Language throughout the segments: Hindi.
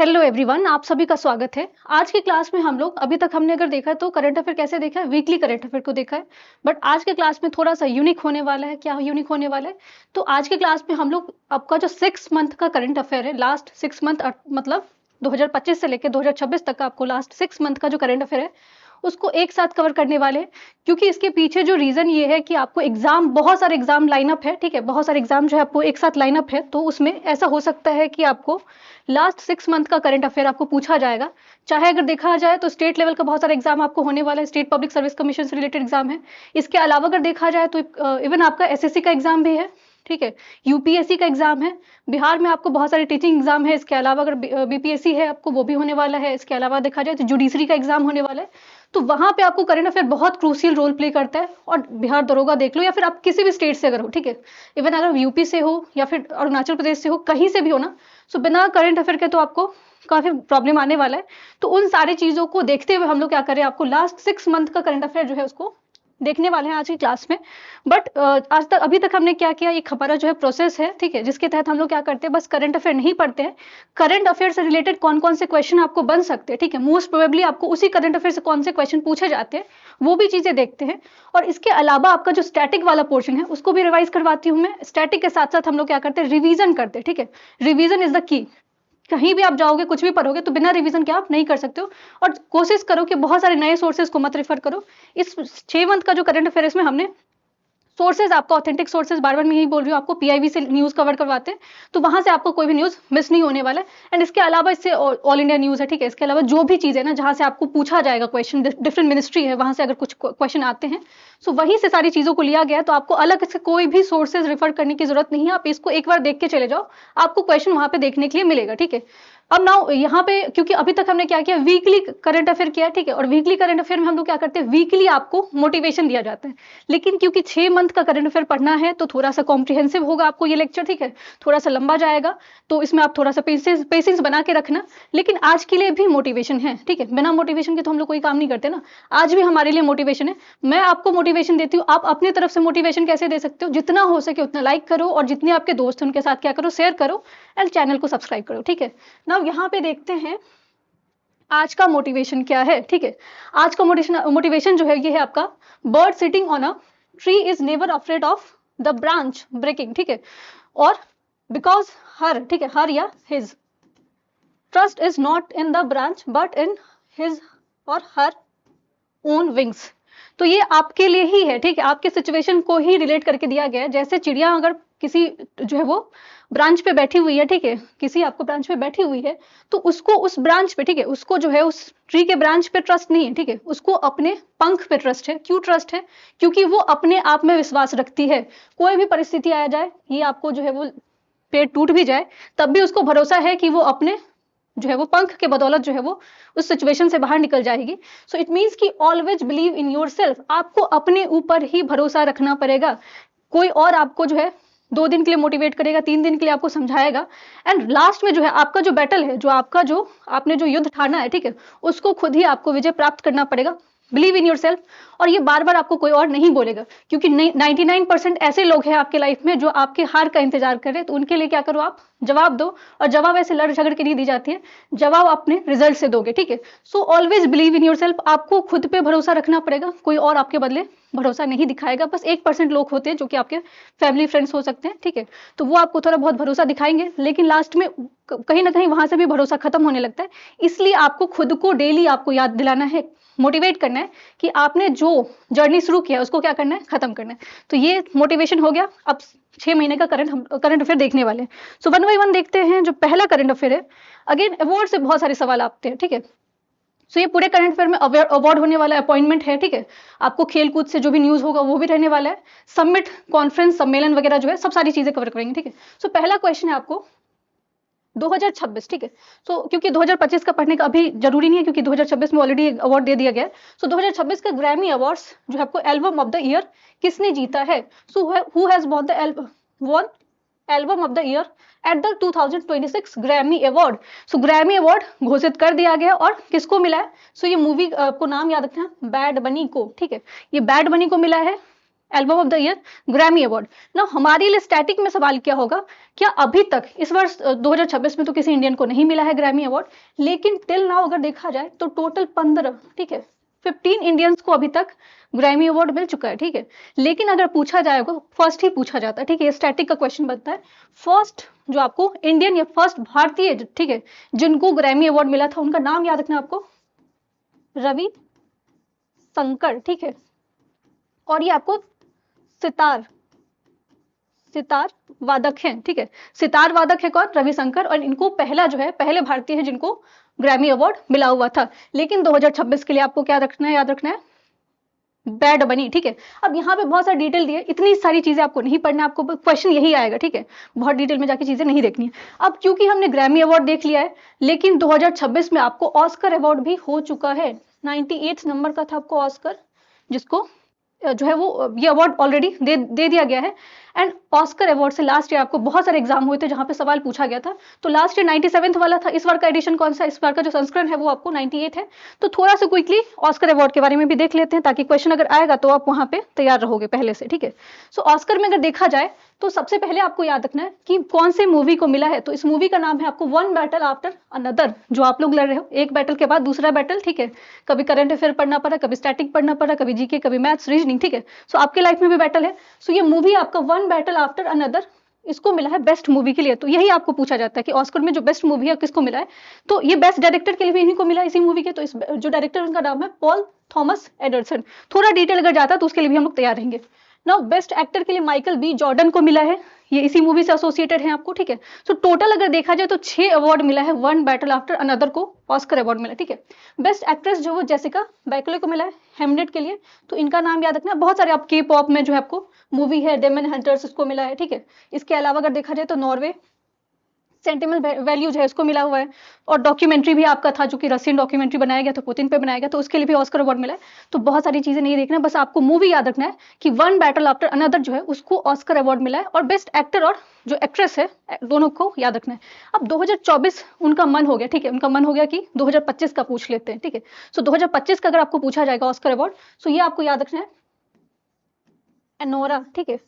हेलो एवरीवन, आप सभी का स्वागत है। आज की क्लास में हम लोग अभी तक हमने अगर देखा है तो करंट अफेयर कैसे देखा है, वीकली करंट अफेयर को देखा है। बट आज के क्लास में थोड़ा सा यूनिक होने वाला है। क्या यूनिक होने वाला है? तो आज के क्लास में हम लोग आपका जो 6 मंथ का करंट अफेयर है, लास्ट 6 मंथ मतलब 2025 से लेकर 2026 तक का आपको लास्ट 6 मंथ का जो करंट अफेयर है उसको एक साथ कवर करने वाले हैं। क्योंकि इसके पीछे जो रीजन ये है कि आपको एग्जाम, बहुत सारे एग्जाम लाइनअप है, ठीक है, बहुत सारे एग्जाम जो है आपको एक साथ लाइनअप है। तो उसमें ऐसा हो सकता है कि आपको लास्ट 6 मंथ का करंट अफेयर आपको पूछा जाएगा। चाहे अगर देखा जाए तो स्टेट लेवल का बहुत सारा एग्जाम आपको होने वाला है, स्टेट पब्लिक सर्विस कमीशन से रिलेटेड एग्जाम है। इसके अलावा अगर देखा जाए तो इवन आपका एसएससी का एग्जाम भी है, ठीक है, यूपीएससी का एग्जाम है, बिहार में आपको बहुत सारे टीचिंग एग्जाम है। इसके अलावा अगर बीपीएससी है आपको वो भी होने वाला है। इसके अलावा देखा जाए तो जुडिशरी का एग्जाम होने वाला है। तो वहां पे आपको करंट अफेयर बहुत क्रूशियल रोल प्ले करता है। और बिहार दरोगा देख लो या फिर आप किसी भी स्टेट से अगर हो, ठीक है, इवन अगर यूपी से हो या फिर अरुणाचल प्रदेश से हो, कहीं से भी हो ना, सो बिना करंट अफेयर के तो आपको काफी प्रॉब्लम आने वाला है। तो उन सारी चीजों को देखते हुए हम लोग क्या करें, आपको लास्ट 6 मंथ का करंट अफेयर जो है उसको देखने वाले हैं आज की क्लास में। बट आज तक अभी तक हमने क्या किया, एक हमारा जो है प्रोसेस है, ठीक है, जिसके तहत हम लोग क्या करते हैं, बस करंट अफेयर नहीं पढ़ते हैं, करंट अफेयर से रिलेटेड कौन कौन से क्वेश्चन आपको बन सकते हैं, ठीक है, मोस्ट प्रोबेबली आपको उसी करंट अफेयर से कौन से क्वेश्चन पूछे जाते हैं वो भी चीजें देखते हैं। और इसके अलावा आपका जो स्टैटिक वाला पोर्शन है उसको भी रिवाइज करवाती हूँ मैं। स्टैटिक के साथ साथ हम लोग क्या करते हैं, रिवीजन करते हैं, ठीक है, रिवीजन इज द की। कहीं भी आप जाओगे, कुछ भी पढ़ोगे तो बिना रिवीजन के आप नहीं कर सकते हो। और कोशिश करो कि बहुत सारे नए सोर्सेज को मत रेफर करो। इस 6 मंथ का जो करंट अफेयर इसमें हमने सोर्सेज, आपको ऑथेंटिक सोर्सेज, बार बार मैं यही बोल रही हूँ, आपको पीआईबी से न्यूज कवर करवाते हैं, तो वहां से आपको कोई भी न्यूज मिस नहीं होने वाला है। एंड इसके अलावा इससे ऑल इंडिया न्यूज है, ठीक है, इसके अलावा जो भी चीज है ना जहां से आपको पूछा जाएगा क्वेश्चन, डिफरेंट मिनिस्ट्री है वहां से अगर कुछ क्वेश्चन आते हैं, सो वहीं से सारी चीजों को लिया गया है। तो आपको अलग से कोई भी सोर्सेज रेफर करने की जरूरत नहीं है। आप इसको एक बार देख के चले जाओ, आपको क्वेश्चन वहां पे देखने के लिए मिलेगा, ठीक है। अब नाउ यहाँ पे, क्योंकि अभी तक हमने क्या किया, वीकली करंट अफेयर किया, ठीक है, और वीकली करंट अफेयर में हम लोग क्या करते हैं, वीकली आपको मोटिवेशन दिया जाता है। लेकिन क्योंकि 6 मंथ का करंट अफेयर पढ़ना है तो थोड़ा सा कॉम्प्रिहेंसिव होगा आपको ये लेक्चर, ठीक है, थोड़ा सा लंबा जाएगा, तो इसमें आप थोड़ा सा पेशेंस बना के रखना। लेकिन आज के लिए भी मोटिवेशन है, ठीक है, बिना मोटिवेशन के तो हम लोग कोई काम नहीं करते ना। आज भी हमारे लिए मोटिवेशन है। मैं आपको मोटिवेशन देती हूँ, आप अपनी तरफ से मोटिवेशन कैसे दे सकते हो, जितना हो सके उतना लाइक करो, और जितने आपके दोस्त हैं उनके साथ क्या करो, शेयर करो, एंड चैनल को सब्सक्राइब करो, ठीक है। नाउ यहाँ पे देखते हैं आज का मोटिवेशन क्या है, ठीक है। आज का मोटिवेशन जो है ये है आपका, bird sitting on a tree is never afraid of the branch breaking, ठीक है, और बिकॉज हर, ठीक है, हर या his trust is not in the branch but in his और हर ओन विंग्स। तो ये आपके लिए ही है, ठीक है, आपके सिचुएशन को ही रिलेट करके दिया गया है। जैसे चिड़िया अगर किसी जो है वो ब्रांच पे बैठी हुई है, ठीक है, किसी आपको ब्रांच पे बैठी हुई है, तो उसको उस ब्रांच पे, ठीक है, उसको जो है उस ट्री के ब्रांच पे ट्रस्ट नहीं है, ठीक है, उसको अपने पंख पे ट्रस्ट है। क्यों ट्रस्ट है? क्योंकि वो अपने आप में विश्वास रखती है। कोई भी परिस्थिति आ जाए, ये आपको जो है वो पेड़ टूट भी जाए, तब भी उसको भरोसा है कि वो अपने जो है वो पंख के बदौलत जो है वो उस सिचुएशन से बाहर निकल जाएगी। सो इट मीन्स कि ऑलवेज बिलीव इन योरसेल्फ, आपको अपने ऊपर ही भरोसा रखना पड़ेगा। कोई और आपको जो है 2 दिन के लिए मोटिवेट करेगा, 3 दिन के लिए आपको समझाएगा, एंड लास्ट में जो है आपका जो बैटल है, जो आपका जो आपने जो युद्ध ठाना है, ठीक है, उसको खुद ही आपको विजय प्राप्त करना पड़ेगा। Believe in yourself. और ये बार बार आपको कोई और नहीं बोलेगा, क्योंकि 99% ऐसे लोग हैं आपके लाइफ में जो आपके हार का इंतजार कर रहे हैं। तो उनके लिए क्या करो, आप जवाब दो, और जवाब ऐसे लड़ झगड़ के नहीं दी जाती है, जवाब अपने रिजल्ट से दोगे, ठीक है। So always believe in yourself. आपको खुद पे भरोसा रखना पड़ेगा, कोई और आपके बदले भरोसा नहीं दिखाएगा। बस 1% लोग होते हैं जो कि आपके फैमिली फ्रेंड्स हो सकते हैं, ठीक है, तो वो आपको थोड़ा बहुत भरोसा दिखाएंगे, लेकिन लास्ट में कहीं ना कहीं वहां से भी भरोसा खत्म होने लगता है। इसलिए आपको खुद को डेली आपको याद दिलाना है, मोटिवेट करना है कि आपने जो जर्नी शुरू किया उसको क्या करना है, खत्म करना है। तो ये मोटिवेशन हो गया। अब 6 महीने का करंट अफेयर देखने वाले हैं। सो 1 बाय 1 देखते हैं। जो पहला करंट अफेयर है, अगेन अवार्ड से बहुत सारे सवाल आते हैं, ठीक है। सो ये पूरे करंट अफेयर में अवार्ड होने वाला है, अपॉइंटमेंट है, ठीक है, आपको खेलकूद से जो भी न्यूज होगा वो भी रहने वाला है, समिट, कॉन्फ्रेंस, सम्मेलन वगैरह जो है सब सारी चीजें कवर करेंगे, ठीक है। सो पहला क्वेश्चन है आपको 2026, ठीक है। सो क्योंकि 2025 का पढ़ने का अभी जरूरी नहीं है, क्योंकि 2026 में ऑलरेडी अवार्ड दे दिया गया है। सो 2026 का ग्रैमी अवार्ड्स जो है आपको एल्बम ऑफ द ईयर किसने जीता है, so who has won album of the year at the 2026 Grammy award. So Grammy award घोषित कर दिया गया, और किसको मिला है, सो ये मूवी को नाम याद रखना, बैड बनी को, ठीक है, ये बैड बनी को मिला है। Album of the year, Grammy award. ना हमारे लिए स्टैटिक में सवाल क्या होगा, क्या अभी तक इस वर्ष 2026 में तो किसी इंडियन को नहीं मिला है ग्रैमी अवार्ड, लेकिन टिल नाउ अगर देखा जाए तो टोटल 15, ठीक है, 15 इंडियंस को अभी तक ग्रैमी अवार्ड मिल चुका है, ठीक है। लेकिन अगर पूछा जाएगा, फर्स्ट ही पूछा जाता है, ठीक है, ये स्टैटिक का क्वेश्चन बनता है। फर्स्ट जो आपको इंडियन या फर्स्ट भारतीय, ठीक है, जिनको ग्रैमी अवार्ड मिला था, उनका नाम याद रखना आपको, रवि शंकर, ठीक है। और ये आपको सितार सितार वादक हैं, ठीक है, सितार वादक है कौन, रविशंकर। और इनको पहला जो है, पहले भारतीय है जिनको ग्रैमी अवार्ड मिला हुआ था। लेकिन 2026 के लिए आपको क्या रखना है, याद रखना है, बैड बनी, ठीक है। अब यहाँ पे बहुत सारा डिटेल दिए, इतनी सारी चीजें आपको नहीं पढ़ना, आपको क्वेश्चन यही आएगा, ठीक है, बहुत डिटेल में जाके चीजें नहीं देखनी है। अब क्योंकि हमने ग्रैमी अवार्ड देख लिया है, लेकिन 2026 में आपको ऑस्कर अवार्ड भी हो चुका है, 98 नंबर का था आपको ऑस्कर, जिसको जो है वो ये अवार्ड ऑलरेडी दे दिया गया है। एंड ऑस्कर अवार्ड से लास्ट ईयर आपको बहुत सारे एग्जाम हुए थे जहां पे सवाल पूछा गया था। तो लास्ट ईयर 97 वाला था, इस बार का एडिशन कौन सा, इस बार का जो संस्करण है वो आपको 98 है। तो थोड़ा सा क्विकली ऑस्कर अवार्ड के बारे में भी देख लेते हैं, ताकि क्वेश्चन अगर आएगा तो आप वहां पे तैयार रहोगे पहले से, ठीक है। सो ऑस्कर में अगर देखा जाए तो सबसे पहले आपको याद रखना है कि कौन से मूवी को मिला है। तो इस मूवी का नाम है आपको वन बैटल आफ्टर अनदर, जो आप लोग लड़ रहे हो, एक बैटल के बाद दूसरा बैटल, ठीक है। कभी करंट अफेयर पढ़ना पड़ा, कभी स्टैटिक पढ़ना पड़ा, कभी जीके, कभी मैथ्स, रीजनिंग, ठीक है। सो आपके लाइफ में भी बैटल है। सो ये मूवी आपका वन बैटल आफ्टर अनदर, इसको मिला है बेस्ट मूवी के लिए। तो यही आपको पूछा जाता है कि ऑस्कर में जो बेस्ट मूवी है किसको मिला है। तो ये बेस्ट डायरेक्टर के लिए भी इन्हीं को मिला है, इसी मूवी के। तो इस जो डायरेक्टर उनका नाम है पॉल थॉमस एंडरसन। थोड़ा डिटेल अगर जाता है तो उसके लिए भी हम लोग तैयार रहेंगे। नाउ बेस्ट एक्टर के लिए माइकल बी जॉर्डन को मिला है, ये इसी मूवी से एसोसिएटेड है आपको, ठीक है। सो टोटल अगर देखा जाए तो 6 अवार्ड मिला है, वन बैटल आफ्टर अनदर को ऑस्कर अवार्ड मिला, ठीक है। बेस्ट एक्ट्रेस जो वो जेसिका बैकले को मिला है हेमलेट के लिए। तो इनका नाम याद रखना। बहुत सारे आप के पॉप में जो है आपको मूवी है डेमन हंटर्स, उसको मिला है, ठीक है। इसके अलावा अगर देखा जाए तो नॉर्वे सेंटिमेंट वैल्यूज है, इसको मिला हुआ है। और डॉक्यूमेंट्री भी आपका था, जो कि रशियन डॉक्यूमेंट्री बनाया गया था, पुतिन पे बनाया गया, तो उसके लिए भी ऑस्कर अवार्ड मिला है। तो बहुत सारी चीजें नहीं देखना, बस आपको मूवी याद रखना है कि वन बैटल आफ्टर अनदर जो है उसको ऑस्कर अवार्ड मिला है। और बेस्ट एक्टर और जो एक्ट्रेस है, दोनों को याद रखना है। अब 2024 उनका मन हो गया, ठीक है, उनका मन हो गया कि 2025 का पूछ लेते हैं, ठीक है। सो 2025 का अगर आपको पूछा जाएगा ऑस्कर अवार्ड, सो ये आपको याद रखना है एनोरा, ठीक है।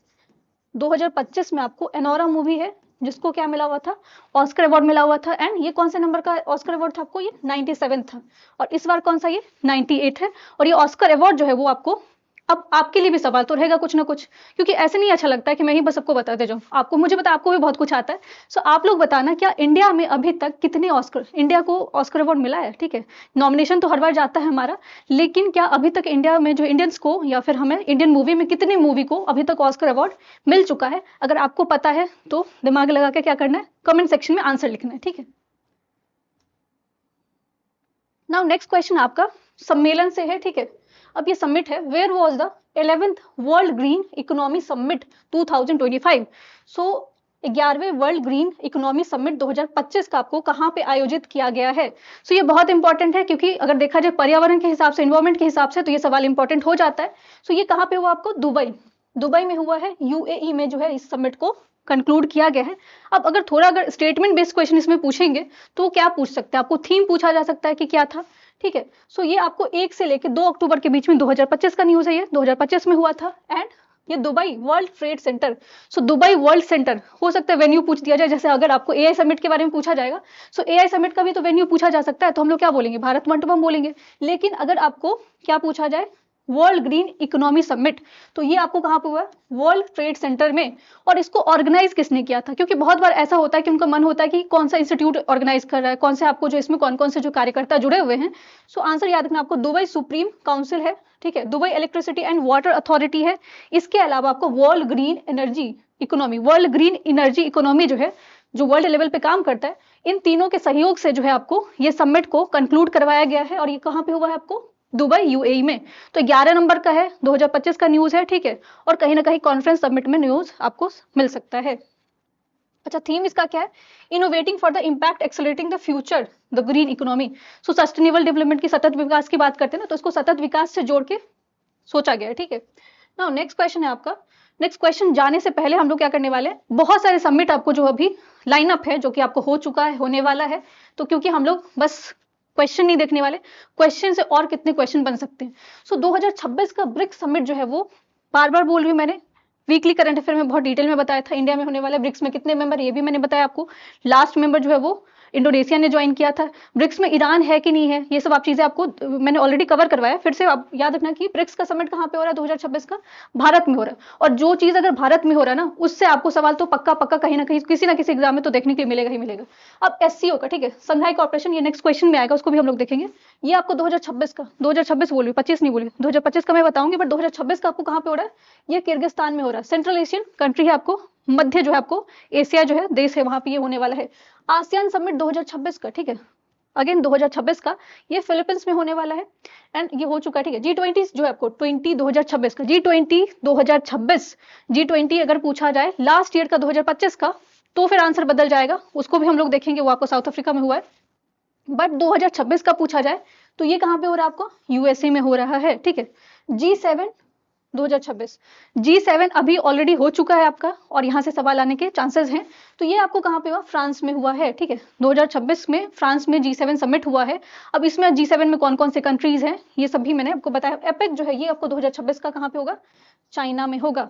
2025 में आपको एनोरा मूवी है जिसको क्या मिला हुआ था, ऑस्कर अवार्ड मिला हुआ था। एंड ये कौन से नंबर का ऑस्कर अवार्ड था आपको, ये 97 था। और इस बार कौन सा, ये 98 है। और ये ऑस्कर अवार्ड जो है वो आपको, अब आपके लिए भी सवाल तो रहेगा कुछ ना कुछ, क्योंकि ऐसे नहीं अच्छा लगता है कि मैं ही बस सबको बताते जाऊं। आपको, मुझे पता आपको भी बहुत कुछ आता है। सो आप लोग बताना, क्या इंडिया में अभी तक कितने ऑस्कर, इंडिया को ऑस्कर अवार्ड मिला है, ठीक है। नॉमिनेशन तो हर बार जाता है हमारा, लेकिन क्या अभी तक इंडिया में जो इंडियंस को, या फिर हमें इंडियन मूवी में कितने मूवी को अभी तक ऑस्कर अवार्ड मिल चुका है। अगर आपको पता है तो दिमाग लगा के क्या करना है, कमेंट सेक्शन में आंसर लिखना है, ठीक है। नाउ नेक्स्ट क्वेश्चन आपका सम्मेलन से है, ठीक है। अब ये समिट है, where was the 11th world green economy summit 2025। So 11वें वर्ल्ड ग्रीन इकोनॉमी समिट 2025 का आपको कहाँ पे आयोजित किया गया है। सो ये बहुत इंपॉर्टेंट है, क्योंकि अगर देखा जाए पर्यावरण के हिसाब से, इन्वायरमेंट के हिसाब से, तो ये सवाल इंपॉर्टेंट हो जाता है। सो ये कहाँ पे हुआ आपको, दुबई में हुआ है, यूएई में जो है इस समिट को कंक्लूड किया गया है। अब अगर थोड़ा अगर स्टेटमेंट बेस्ड क्वेश्चन इसमें पूछेंगे तो क्या पूछ सकते हैं, आपको थीम पूछा जा सकता है कि क्या था, ठीक है। सो ये आपको 1 से लेकर 2 अक्टूबर के बीच में 2025 का न्यूज है, ये 2025 में हुआ था। एंड ये Dubai world trade centre, so Dubai world centre, हो सकता है वेन्यू पूछ दिया जाए। जैसे अगर आपको एआई समिट के बारे में पूछा जाएगा, सो एआई समिट का भी तो वेन्यू पूछा जा सकता है, तो हम लोग क्या बोलेंगे, भारत मंडपम बोलेंगे। लेकिन अगर आपको क्या पूछा जाए, वर्ल्ड ग्रीन इकोनॉमी समिट, तो ये आपको कहाँ पे हुआ है, वर्ल्ड ट्रेड सेंटर में। और इसको ऑर्गेनाइज किसने किया था, क्योंकि बहुत बार ऐसा होता है कि उनका मन होता है कि कौन सा इंस्टीट्यूट ऑर्गेनाइज कर रहा है, कौन से आपको जो इसमें कौन कौन से जो कार्यकर्ता जुड़े हुए हैं। सो आंसर याद रखना आपको, दुबई सुप्रीम काउंसिल है, ठीक है, Dubai electricity and water authority है। इसके अलावा आपको world green energy economy, world green energy economy जो है, जो वर्ल्ड लेवल पे काम करता है, इन तीनों के सहयोग से जो है आपको ये समिट को कंक्लूड करवाया गया है। और ये कहाँ पे हुआ है आपको, दुबई यूएई में। तो 11 नंबर का है, 2025 का न्यूज है, ठीक है। और कहीं ना कहीं कॉन्फ्रेंस समिट में न्यूज आपको मिल सकता है। अच्छा, थीम इसका क्या है, innovating for the impact accelerating the future the green economy. So sustainable development की, सतत विकास की बात करते हैं ना, तो इसको सतत विकास से जोड़ के सोचा गया है, ठीक है। नाउ नेक्स्ट क्वेश्चन है आपका। नेक्स्ट क्वेश्चन जाने से पहले हम लोग क्या करने वाले हैं, बहुत सारे समिट आपको जो अभी लाइनअप है, जो कि आपको हो चुका है, होने वाला है। तो क्योंकि हम लोग बस क्वेश्चन नहीं देखने वाले, क्वेश्चन से और कितने क्वेश्चन बन सकते हैं। सो 2026 का ब्रिक्स समिट जो है वो बार बार बोल रही हूँ मैंने, वीकली करंट अफेयर में बहुत डिटेल में बताया था। इंडिया में होने वाले ब्रिक्स में कितने मेंबर, ये भी मैंने बताया आपको। लास्ट मेंबर जो है वो इंडोनेशिया ने ज्वाइन किया था। ब्रिक्स में ईरान है कि नहीं है, ये सब आप चीजें आपको मैंने ऑलरेडी कवर करवाया। फिर से आप याद रखना कि ब्रिक्स का समिट कहाँ पे हो रहा है 2026 का, भारत में हो रहा है। और जो चीज अगर भारत में हो रहा है ना, उससे आपको सवाल तो पक्का पक्का कहीं ना कहीं किसी ना किसी एग्जाम में तो देखने के लिए मिलेगा ही मिलेगा। अब एससीओ का, ठीक है, संघाई कॉर्पोरेशन, ये नेक्स्ट क्वेश्चन में आएगा, उसको भी हम लोग देखेंगे। ये आपको 2026 का, 2026 बोल रही हूँ, 25 नहीं बोली, 2025 का मैं बताऊंगी, बट 2026 का आपको कहाँ पे हो रहा है, ये किर्गिस्तान में हो रहा है। सेंट्रल एशियन कंट्री है, आपको मध्य जो है आपको एशिया जो है देश है, वहां पे ये होने वाला है। आसियान समिट 2026 का, ठीक है, अगेन 2026 का, ये फिलीपींस में होने वाला है एंड ये हो चुका है, ठीक है। G20 जो है आपको 2026 का, G20 2026, G20 अगर पूछा जाए लास्ट ईयर का 2025 का, तो फिर आंसर बदल जाएगा, उसको भी हम लोग देखेंगे, वो आपको साउथ अफ्रीका में हुआ है। बट 2026 का पूछा जाए तो ये कहाँ पे हो रहा है आपको, यूएसए में हो रहा है, ठीक है। G7 2026, G7 अभी ऑलरेडी हो चुका है आपका, और यहाँ से सवाल आने के चांसेस हैं। तो ये आपको कहाँ पे हुआ, फ्रांस में हुआ है, ठीक है। 2026 में फ्रांस में G7 समिट हुआ है। अब इसमें G7 में कौन कौन से कंट्रीज हैं, ये सब भी मैंने आपको बताया। एपेक जो है ये आपको 2026 का कहाँ पे होगा, चाइना में होगा।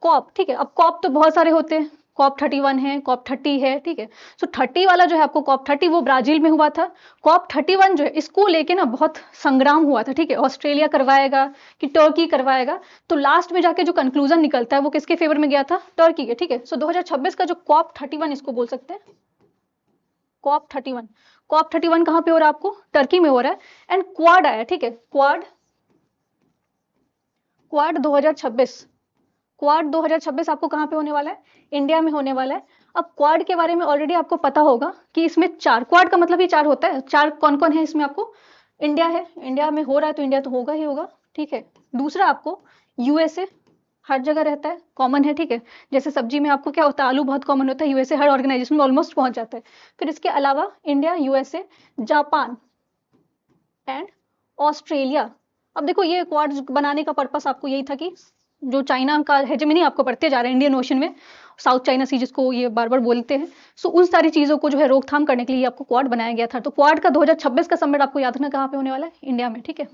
कॉप, ठीक है, अब कॉप तो बहुत सारे होते हैं, कॉप 31 है, कॉप 30 है, ठीक है। सो 30 वाला जो है आपको कॉप 30 वो ब्राजील में हुआ था। कॉप 31 जो है इसको लेके ना बहुत संग्राम हुआ था, ठीक है। ऑस्ट्रेलिया करवाएगा कि टर्की करवाएगा, तो लास्ट में जाके जो कंक्लूजन निकलता है वो किसके फेवर में गया था, टर्की के, ठीक है। सो 2026 का जो कॉप 31 इसको बोल सकते हैं, कॉप 31। कॉप 31 कहाँ पे हो रहा है आपको, टर्की में हो रहा है। एंड क्वाड आया, ठीक है, क्वाड 2026, क्वाड 2026 आपको कहाँ पे होने वाला है, इंडिया में होने वाला है। अब क्वाड के बारे में ऑलरेडी आपको पता होगा कि इसमें चार, क्वाड का मतलब ही चार होता है। चार कौन कौन है इसमें, आपको इंडिया है, इंडिया में हो रहा है तो इंडिया तो होगा ही होगा, ठीक है। दूसरा आपको यूएसए, हर जगह रहता है, कॉमन है, ठीक है। जैसे सब्जी में आपको क्या होता है, आलू बहुत कॉमन होता है, यूएसए हर ऑर्गेनाइजेशन में ऑलमोस्ट पहुंच जाता है। फिर इसके अलावा India, USA, Japan and Australia. अब देखो ये क्वाड बनाने का पर्पस आपको यही था कि जो चाइना का हेजेमनी आपको बढ़ते जा रहा है इंडियन ओशन में, साउथ चाइना सी जिसको ये बार बार बोलते हैं, सो उन सारी चीजों को जो है रोकथाम करने के लिए आपको क्वाड बनाया गया था। तो क्वाड का 2026 का समिट आपको याद रखना कहाँ पे होने वाला है, इंडिया में, ठीक है।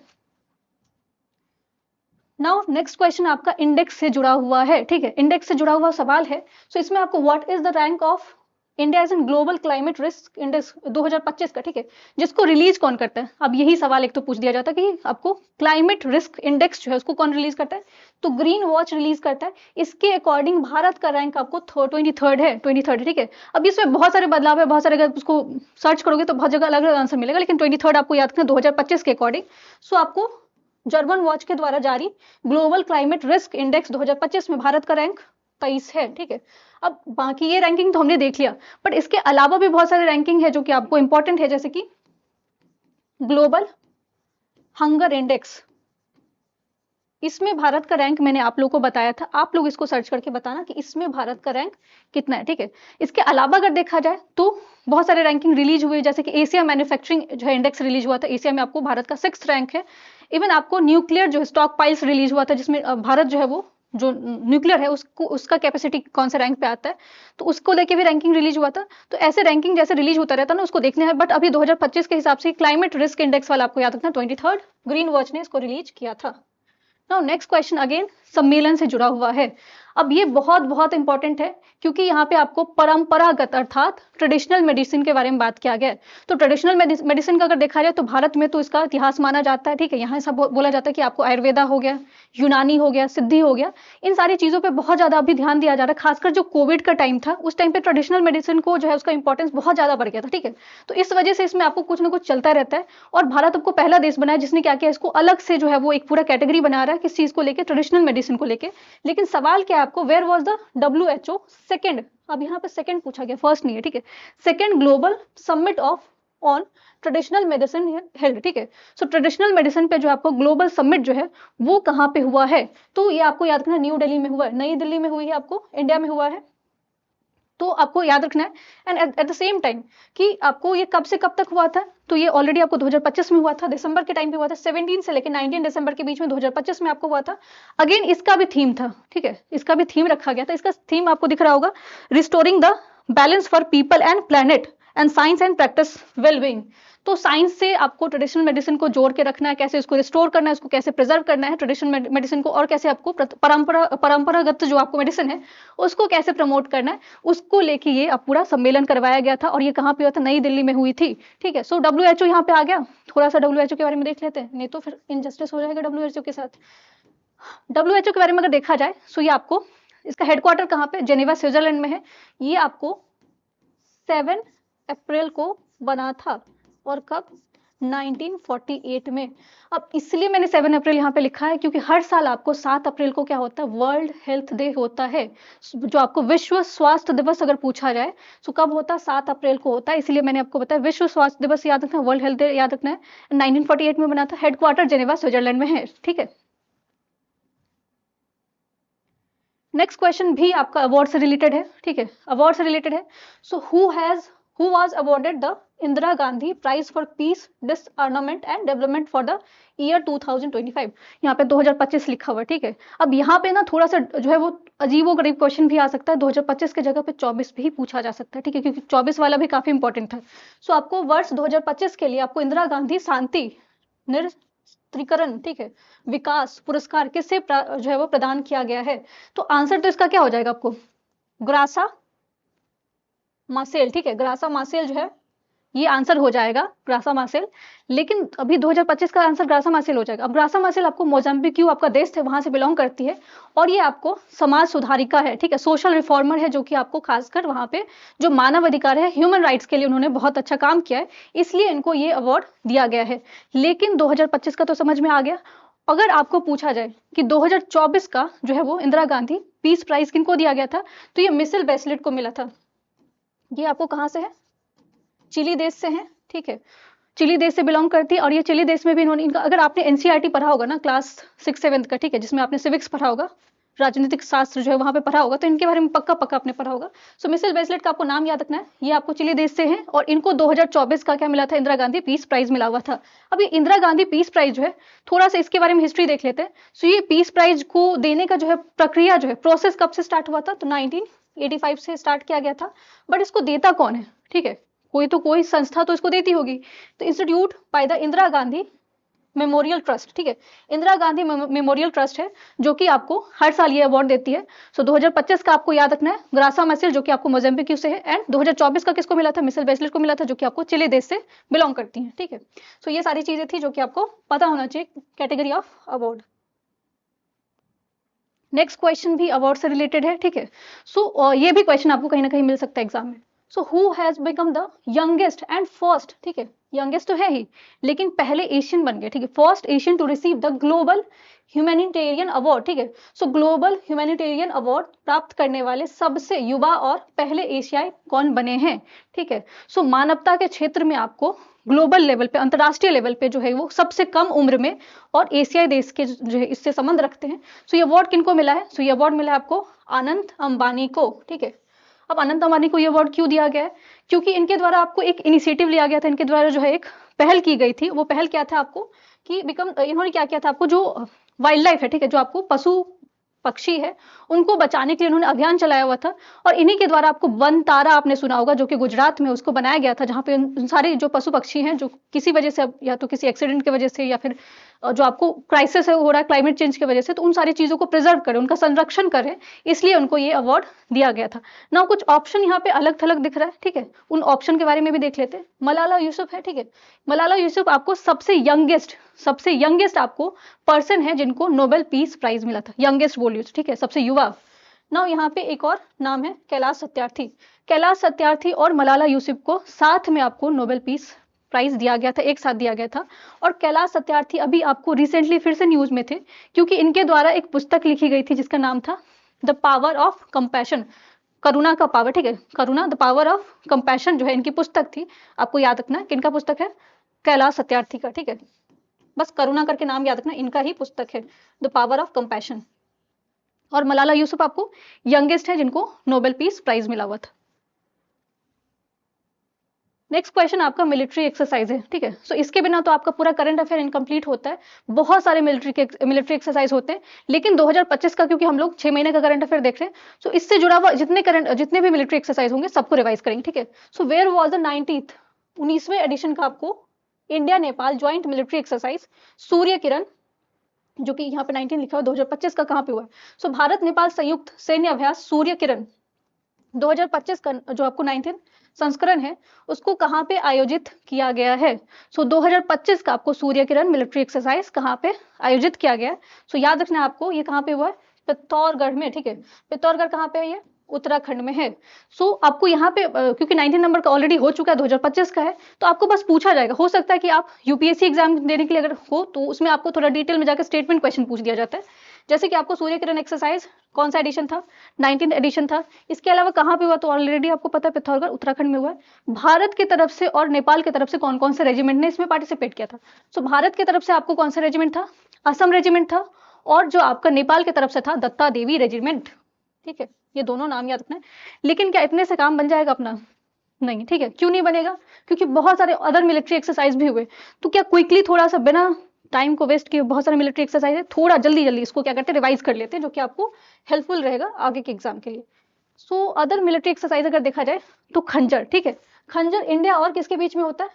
नाउ नेक्स्ट क्वेश्चन आपका इंडेक्स से जुड़ा हुआ है, ठीक है, इंडेक्स से जुड़ा हुआ सवाल है। सो इसमें आपको what is the rank of India as in global climate risk index 2025 का, ठीक है, जिसको रिलीज कौन करता है। अब यही सवाल एक तो पूछ दिया जाता है कि आपको क्लाइमेट रिस्क इंडेक्स जो है उसको कौन रिलीज करता है, तो ग्रीन वॉच रिलीज करता है। इसके अकॉर्डिंग भारत का रैंक आपको 23rd है, 23rd, ठीक है। अब इसमें बहुत सारे बदलाव है, बहुत सारे, अगर उसको सर्च करोगे तो बहुत जगह अलग अलग आंसर मिलेगा, लेकिन 23rd आपको याद रखना 2025 के अकॉर्डिंग। सो आपको जर्मन वॉच के द्वारा जारी ग्लोबल क्लाइमेट रिस्क इंडेक्स 2025 में भारत का रैंक 23 है, ठीक है। अब बाकी ये रैंकिंग तो हमने देख लिया, बट इसके अलावा भी बहुत सारे रैंकिंग है जो कि आपको इंपॉर्टेंट है, जैसे कि ग्लोबल हंगर इंडेक्स, इसमें भारत का रैंक मैंने आप लोगों को बताया था, आप लोग इसको सर्च करके बताना कि इसमें भारत का रैंक कितना है, ठीक है। इसके अलावा अगर देखा जाए तो बहुत सारे रैंकिंग रिलीज हुए, जैसे कि एशिया मैन्युफैक्चरिंग जो है इंडेक्स रिलीज हुआ था, एशिया में आपको भारत का 6th रैंक है। इवन आपको न्यूक्लियर जो है स्टॉक पाइल्स रिलीज हुआ था, जिसमें भारत जो है वो जो न्यूक्लियर है उसको, उसका कैपेसिटी कौन से रैंक पे आता है, तो उसको लेके भी रैंकिंग रिलीज हुआ था। तो ऐसे रैंकिंग जैसे रिलीज होता रहता है ना, उसको देखने हैं। बट अभी 2025 के हिसाब से क्लाइमेट रिस्क इंडेक्स वाला आपको याद रखना 23rd ग्रीन वॉच ने इसको रिलीज किया था। नाउ नेक्स्ट क्वेश्चन अगेन सम्मेलन से जुड़ा हुआ है। अब ये बहुत बहुत इंपॉर्टेंट है, क्योंकि यहाँ पे आपको परंपरागत अर्थात ट्रेडिशनल मेडिसिन के बारे में बात किया गया है। तो ट्रेडिशनल मेडिसिन का अगर देखा जाए तो भारत में तो इसका इतिहास माना जाता है, ठीक है। यहाँ सब बोला जाता है कि आपको आयुर्वेदा हो गया, यूनानी हो गया, सिद्धि हो गया, इन सारी चीजों पे बहुत ज्यादा अभी ध्यान दिया जा रहा है। खासकर जो कोविड का टाइम था उस टाइम पे ट्रेडिशनल मेडिसिन को जो है उसका इंपॉर्टेंस बहुत ज्यादा बढ़ गया था, ठीक है। तो इस वजह से इसमें आपको कुछ ना कुछ चलता रहता है, और भारत आपको पहला देश बनाया जिसने क्या किया, इसको अलग से जो है वो एक पूरा कैटेगरी बना रहा है किस चीज को लेकर, ट्रेडिशनल मेडिसिन को लेकर। लेकिन सवाल क्या है आपको, where was the WHO second, अब यहाँ पे सेकेंड पूछा गया, फर्स्ट नहीं है, ठीक है। Second global summit of on traditional medicine held, ठीक है। सो ट्रेडिशनल मेडिसिन पे जो आपको ग्लोबल समिट जो है वो कहाँ पे हुआ है, तो ये आपको याद रखना न्यू दिल्ली में हुआ है, नई दिल्ली में हुई है, आपको इंडिया में हुआ है, तो आपको याद रखना है। And at the same time कि आपको ये कब से कब तक हुआ था, तो ये ऑलरेडी आपको 2025 में हुआ था, दिसंबर के टाइम पे हुआ था, 17 से लेकर 19 दिसंबर के बीच में 2025 में आपको हुआ था। अगेन इसका भी थीम था, ठीक है, इसका भी थीम रखा गया था। इसका थीम आपको दिख रहा होगा, restoring the balance for people and planet and science and practice wellbeing. तो साइंस से आपको ट्रेडिशनल मेडिसिन को जोड़ के रखना है, कैसे उसको रिस्टोर करना है, उसको कैसे प्रिजर्व करना है ट्रेडिशनल मेडिसिन को, और कैसे आपको परंपरागत जो आपको मेडिसिन है उसको कैसे प्रमोट करना है, उसको लेके ये अब पूरा सम्मेलन करवाया गया था। और ये कहाँ पे हुआ था? नई दिल्ली में हुई थी। ठीक है, सो WHO यहाँ पे आ गया। थोड़ा सा WHO के बारे में देख लेते हैं, नहीं तो फिर इनजस्टिस हो जाएगा WHO के साथ। WHO के बारे में अगर देखा जाए, सो ये आपको इसका हेडक्वार्टर कहाँ पे? जेनेवा स्विट्जरलैंड में है। ये आपको 7 अप्रैल को बना था। और कब? 1948 में। अब इसलिए मैंने 7 अप्रैल यहाँ पे लिखा है क्योंकि हर साल आपको 7 अप्रैल को क्या होता है? वर्ल्ड हेल्थ डे होता है। जो आपको विश्व स्वास्थ्य दिवस अगर पूछा जाए तो कब होता है? 7 अप्रैल को होता है। इसलिए मैंने आपको बताया विश्व स्वास्थ्य दिवस याद रखना, वर्ल्ड हेल्थ डे याद रखना है। 1948 में बना था, हेडक्वार्टर जेनेवा स्विट्जरलैंड में है। ठीक है, नेक्स्ट क्वेश्चन भी आपका अवार्ड से रिलेटेड है। ठीक है, अवार्ड से रिलेटेड है। So who was awarded the Indira Gandhi prize for peace, disarmament and development for the year 2025? यहाँ पे 2025 लिखा हुआ है। ठीक है, अब यहाँ पे ना थोड़ा सा जो है वो अजीबो गरीब क्वेश्चन भी आ सकता है। 2025 के जगह पे 24 भी पूछा जा सकता है। ठीक है, क्योंकि 24 वाला भी काफी इंपॉर्टेंट था। सो आपको वर्ष 2025 के लिए आपको इंदिरा गांधी शांति निरस्त्रीकरण, ठीक है, विकास पुरस्कार किससे जो है वो प्रदान किया गया है? तो आंसर तो इसका क्या हो जाएगा आपको? ग्रासा मासेल। ठीक है, ग्रासा मासेल जो है ये आंसर हो जाएगा, ग्रासा मासेल। लेकिन अभी 2025 का आंसर ग्रासा मासेल हो जाएगा। अब ग्रासा मासेल आपको मोजाम्बिक आपका देश है वहां से बिलोंग करती है, और ये आपको समाज सुधारिका है। ठीक है, सोशल रिफॉर्मर है, जो कि आपको खासकर वहां पे जो मानव अधिकार है, ह्यूमन राइट्स के लिए उन्होंने बहुत अच्छा काम किया है, इसलिए इनको ये अवार्ड दिया गया है। लेकिन 2025 का तो समझ में आ गया। अगर आपको पूछा जाए कि 2024 का जो है वो इंदिरा गांधी पीस प्राइज किनको दिया गया था, तो ये मिसेल बेचलेट को मिला था। ये आपको कहाँ से है? चिली देश से है। ठीक है, चिली देश से बिलोंग करती है, और ये चिली देश में भी इन्होंने इनका, अगर आपने एनसीईआरटी पढ़ा होगा ना क्लास 6-7 का, ठीक है, जिसमें आपने सिविक्स पढ़ा होगा, राजनीतिक शास्त्र जो है वहां पे पढ़ा होगा, तो इनके बारे में पक्का पक्का आपने पढ़ा होगा। सो मिसेल बेचलेट का आपको नाम याद रखना है। ये आपको चिली देश से है, और इनको 2024 का क्या मिला था? इंदिरा गांधी पीस प्राइज मिला हुआ था। अभी इंदिरा गांधी पीस प्राइज जो है, थोड़ा सा इसके बारे में हिस्ट्री देख लेते हैं। सो ये पीस प्राइज को देने का जो है प्रक्रिया जो है, प्रोसेस कब से स्टार्ट हुआ था? तो 1985 से स्टार्ट किया गया था। बट इसको देता कौन है? ठीक है, कोई संस्था तो इसको देती होगी। तो institute by the Indira Gandhi memorial trust. ठीक है, इंदिरा गांधी मेमोरियल ट्रस्ट है जो कि आपको हर साल ये अवार्ड देती है। सो 2025 का आपको याद रखना है ग्रासा मैसेल, जो कि आपको मोजाम्बिक से है, एंड 2024 का किसको मिला था? मिसेल बेचलेट को मिला था, जो कि आपको चिली देश से बिलोंग करती हैं। ठीक है, सो ये सारी चीजें थी जो कि आपको पता होना चाहिए category of award. Next question भी अवार्ड से रिलेटेड है। ठीक है, सो ये भी क्वेश्चन आपको कहीं ना कहीं मिल सकता है एग्जाम में। सो who has become the youngest and first, ठीक है, यंगेस्ट तो है ही, लेकिन पहले एशियन बन गए। ठीक है, first Asian to receive the global humanitarian award. ठीक है, सो ग्लोबल ह्यूमैनिटेरियन अवार्ड प्राप्त करने वाले सबसे युवा और पहले एशियाई कौन बने हैं? ठीक है, सो मानवता के क्षेत्र में आपको ग्लोबल लेवल पे, अंतरराष्ट्रीय लेवल पे जो है वो सबसे कम उम्र में और एशियाई देश के जो है इससे संबंध रखते हैं। सो ये अवार्ड किनको मिला है? सो ये अवार्ड मिला है आपको अनंत अंबानी को। ठीक है, अब अनंत अंबानी को ये अवार्ड क्यों दिया गया है? क्योंकि इनके द्वारा आपको एक इनिशिएटिव लिया गया था, इनके द्वारा जो है एक पहल की गई थी। वो पहल क्या था आपको कि इन्होंने क्या किया था आपको, जो वाइल्ड लाइफ है, ठीक है, जो आपको पशु पक्षी है, उनको बचाने के लिए उन्होंने अभियान चलाया हुआ था। और इन्हीं के द्वारा आपको वन तारा आपने सुना होगा, जो कि गुजरात में उसको बनाया गया था, जहाँ पे उन सारे जो पशु पक्षी हैं जो किसी वजह से, या तो किसी एक्सीडेंट की वजह से, या फिर जो आपको क्राइसिस हो रहा है क्लाइमेट चेंज की वजह से, तो उन सारी चीजों को प्रिजर्व करें, उनका संरक्षण करें, इसलिए उनको ये अवार्ड दिया गया था ना। कुछ ऑप्शन यहाँ पे अलग थलग दिख रहा है। ठीक है, उन ऑप्शन के बारे में भी देख लेते हैं। मलाला यूसुफ है। ठीक है, मलाला यूसुफ आपको सबसे यंगेस्ट आपको पर्सन है जिनको नोबेल पीस प्राइज मिला था। यंगेस्ट बोलिए, ठीक है, सबसे युवा। ना यहाँ पे एक और नाम है कैलाश सत्यार्थी। कैलाश सत्यार्थी और मलाला यूसुफ को साथ में आपको नोबेल पीस प्राइज दिया गया था, एक साथ दिया गया था। और कैलाश सत्यार्थी अभी आपको रिसेंटली फिर से न्यूज में थे, क्योंकि इनके द्वारा एक पुस्तक लिखी गई थी जिसका नाम था द पावर ऑफ कंपैशन, करुणा का पावर। ठीक है, करुणा द पावर ऑफ कंपैशन जो है इनकी पुस्तक थी। आपको याद रखना किनका पुस्तक है? कैलाश सत्यार्थी का। ठीक है, बस करुणा करके नाम याद रखना, इनका ही पुस्तक है द पावर ऑफ कंपैशन। और मलाला यूसुफ आपको यंगेस्ट है जिनको नोबेल पीस प्राइज मिला हुआ था। नेक्स्ट क्वेश्चन आपका मिलिट्री एक्सरसाइज है, ठीक है। सो इसके बिना तो आपका पूरा करंट अफेयर इनकम्प्लीट होता है। बहुत सारे मिलिट्री एक्सरसाइज होते हैं, लेकिन 2025 का क्योंकि हम लोग 6 महीने का करंट अफेयर देख रहे हैं, सो इससे जुड़ा हुआ जितने भी मिलिट्री एक्सरसाइज होंगे सबको रिवाइज करेंगे, ठीक है। सो वेयर वॉज द 19वीं एडिशन का आपको India Nepal joint military exercise Surya Kiran, जो कि यहाँ पे 19 लिखा हुआ, 2025 का कहाँ पे हुआ है? सो भारत नेपाल संयुक्त सैन्य अभ्यास सूर्य किरण 2025 का जो आपको 19 संस्करण है उसको कहाँ पे आयोजित किया गया है? सो 2025 का आपको सूर्य किरण मिलिट्री एक्सरसाइज कहाँ पे आयोजित किया गया है? सो याद रखना आपको ये कहाँ पे हुआ है? पिथौरगढ़ में, ठीक है। पिथौरगढ़ कहाँ पे है? ये उत्तराखंड में है। सो आपको यहाँ पे क्योंकि 19 नंबर का ऑलरेडी हो चुका है, 2025 का है, तो आपको बस पूछा जाएगा। हो सकता है कि आप यूपीएससी एग्जाम देने के लिए अगर हो तो उसमें आपको थोड़ा डिटेल में जाकर स्टेटमेंट क्वेश्चन पूछ दिया जाता है, जैसे कि आपको सूर्य किरण एक्सरसाइज कौन सा एडिशन था? 19th एडिशन था। इसके अलावा कहाँ पे हुआ? तो ऑलरेडी आपको पता है पिथौरगढ़ उत्तराखंड में हुआ है। भारत की तरफ से और नेपाल की तरफ से कौन कौन से रेजिमेंट ने इसमें पार्टिसिपेट किया था? सो भारत की तरफ से आपको कौन सा रेजिमेंट था? असम रेजिमेंट था। और जो आपका नेपाल की तरफ से था दत्ता देवी रेजिमेंट, ठीक है। ये दोनों नाम याद रखना है। लेकिन क्या इतने से काम बन जाएगा अपना? नहीं, ठीक है। क्यों नहीं बनेगा? क्योंकि बहुत सारे अदर मिलिट्री एक्सरसाइज भी हुए। तो क्या क्विकली थोड़ा सा बिना टाइम को वेस्ट किए, बहुत सारे मिलिट्री एक्सरसाइज है, थोड़ा जल्दी जल्दी इसको क्या करते हैं रिवाइज कर लेते हैं, जो कि आपको हेल्पफुल रहेगा आगे के एग्जाम के लिए। सो अदर मिलिट्री एक्सरसाइज अगर देखा जाए तो खंजर, ठीक है। खंजर इंडिया और किसके बीच में होता है?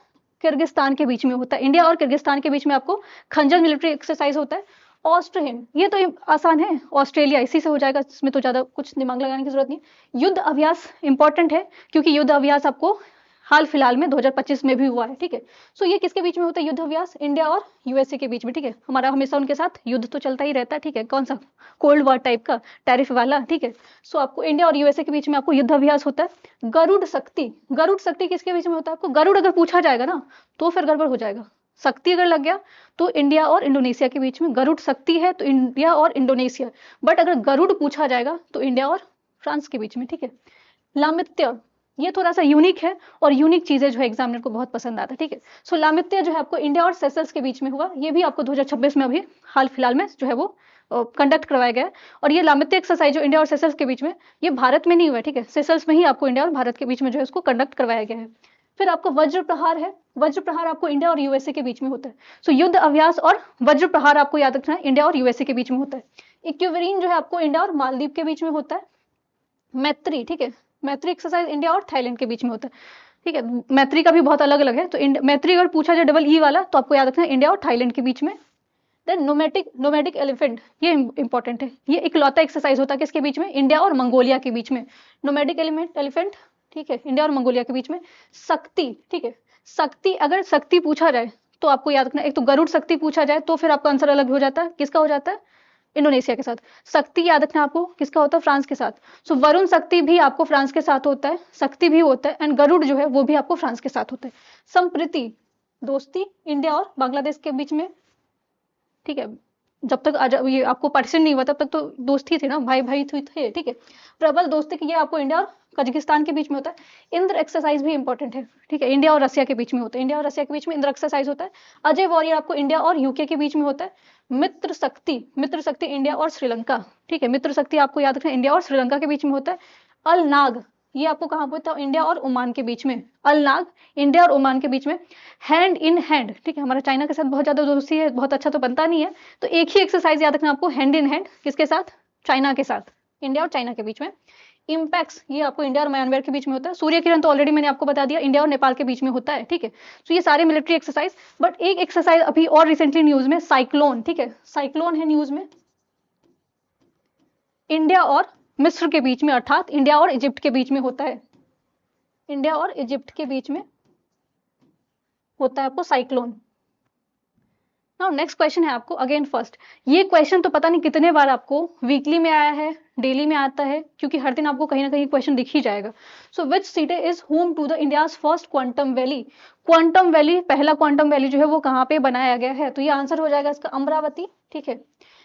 किर्गिस्तान के बीच में होता है। इंडिया और किर्गिस्तान के बीच में आपको खंजर मिलिट्री एक्सरसाइज होता है। ऑस्ट्रेलियन, ये तो आसान है, ऑस्ट्रेलिया इसी से हो जाएगा, इसमें तो ज्यादा कुछ दिमाग लगाने की जरूरत नहीं। युद्ध अभ्यास इंपॉर्टेंट है क्योंकि युद्ध अभ्यास आपको हाल फिलहाल में 2025 में भी हुआ है, ठीक है। सो ये किसके बीच में होता है युद्ध अभ्यास? इंडिया और यूएसए के बीच में, ठीक है। हमारा हमेशा उनके साथ युद्ध तो चलता ही रहता है, ठीक है। कौन सा? कोल्ड वॉर टाइप का, टैरिफ वाला, ठीक है। सो आपको इंडिया और यूएसए के बीच में आपको युद्ध अभ्यास होता है। गरुड़ शक्ति, गरुड़ शक्ति किसके बीच में होता है? आपको गरुड़ अगर पूछा जाएगा ना तो फिर गड़बड़ हो जाएगा। शक्ति अगर लग गया तो इंडिया और इंडोनेशिया के बीच में, गरुड़ शक्ति है तो इंडिया और इंडोनेशिया, बट अगर गरुड़ पूछा जाएगा तो इंडिया और फ्रांस के बीच में, ठीक है। लामित्य, ये थोड़ा सा यूनिक है और यूनिक चीजें जो है एग्जामिनर को बहुत पसंद आता है, ठीक है। सो लामित्य जो है आपको इंडिया और सेशल्स के बीच में हुआ, ये भी आपको 2026 में अभी हाल फिलहाल में जो है वो कंडक्ट करवाया गया है। और ये लामित्य एक्सरसाइज जो इंडिया और सेशल्स के बीच में, ये भारत में नहीं हुआ है, ठीक है। सेशल्स में ही आपको इंडिया और भारत के बीच में जो है इसको कंडक्ट करवाया गया है। फिर आपको वज्र प्रहार है, वज्र प्रहार आपको इंडिया और यूएसए के बीच में होता है। सो युद्ध अभ्यास और वज्र प्रहार आपको याद रखना है, इंडिया और यूएसए के बीच में होता है। इक्विवेरीन जो है आपको इंडिया और मालदीव के बीच में होता है। मैत्री, ठीक है, मैत्री एक्सरसाइज इंडिया और थाईलैंड के बीच में होता है, ठीक है। मैत्री का भी बहुत अलग अलग है, तो मैत्री अगर पूछा जाए डबल ई वाला तो आपको याद रखना है इंडिया और थाईलैंड के बीच में। देन नोमैटिक एलिफेंट, ये इंपॉर्टेंट है, ये इकलौता एक्सरसाइज होता है किसके बीच में? इंडिया और मंगोलिया के बीच में। नोमैटिक एलिफेंट, ठीक है, इंडिया और मंगोलिया के बीच में। शक्ति, ठीक है, शक्ति अगर शक्ति पूछा जाए तो आपको याद रखना, एक तो गरुड़ शक्ति पूछा जाए तो फिर आपका आंसर अलग हो जाता है, किसका हो जाता है? इंडोनेशिया के साथ। शक्ति याद रखना आपको किसका होता है? फ्रांस के साथ। सो वरुण शक्ति भी आपको फ्रांस के साथ होता है, शक्ति भी होता है, एंड गरुड़ जो है वो भी आपको फ्रांस के साथ होता है। संप्रीति, दोस्ती इंडिया और बांग्लादेश के बीच में, ठीक है। जब तक ये आपको पार्टीशन नहीं हुआ तब तक तो दोस्ती थे ना, भाई भाई थे, ठीक है। प्रबल दोस्ती की ये आपको इंडिया और कजाकिस्तान के बीच में होता है। इंद्र एक्सरसाइज भी इंपॉर्टेंट है, ठीक है, इंडिया और रसिया के बीच में होता है। इंडिया और रसिया के बीच में इंद्र एक्सरसाइज होता है। अजय वॉरियर आपको इंडिया और यूके के बीच में होता है। मित्र शक्ति इंडिया और श्रीलंका, ठीक है। मित्र शक्ति आपको याद रखना इंडिया और श्रीलंका के बीच में होता है। अलनाग, ये आपको कहाँ पे होता है? इंडिया और ओमान के बीच में। अलनाग इंडिया और ओमान के बीच में। हैंड इन हैंड, ठीक है, हमारा चाइना के साथ बहुत ज्यादा दोस्ती है, बहुत अच्छा तो बनता नहीं है, तो एक ही एक्सरसाइज याद रखना आपको, हैंड इन हैंड, किसके साथ? चाइना के साथ, इंडिया और चाइना के बीच में। इम्पैक्स, ये आपको इंडिया और म्यांमार के बीच में होता है। सूर्य किरण तो ऑलरेडी मैंने आपको बता दिया, इंडिया और नेपाल के बीच में होता है, ठीक है। तो ये सारे मिलिट्री एक्सरसाइज, बट एक एक्सरसाइज अभी और रिसेंटली न्यूज में, साइक्लोन, ठीक है, साइक्लोन है न्यूज में, इंडिया और मिस्र के बीच में, अर्थात इंडिया और इजिप्ट के बीच में होता है। इंडिया और इजिप्ट के बीच में होता है आपको साइक्लोन। नाउ नेक्स्ट क्वेश्चन है आपको अगेन फर्स्ट, ये क्वेश्चन तो पता नहीं कितने बार आपको वीकली में आया है, डेली में आता है, क्योंकि हर दिन आपको कहीं ना कहीं क्वेश्चन दिख ही जाएगा। So which city is home to the India's first quantum valley? Quantum valley, पहला क्वांटम वैली जो है वो कहाँ पे बनाया गया है? तो ये आंसर हो जाएगा इसका अमरावती, ठीक है।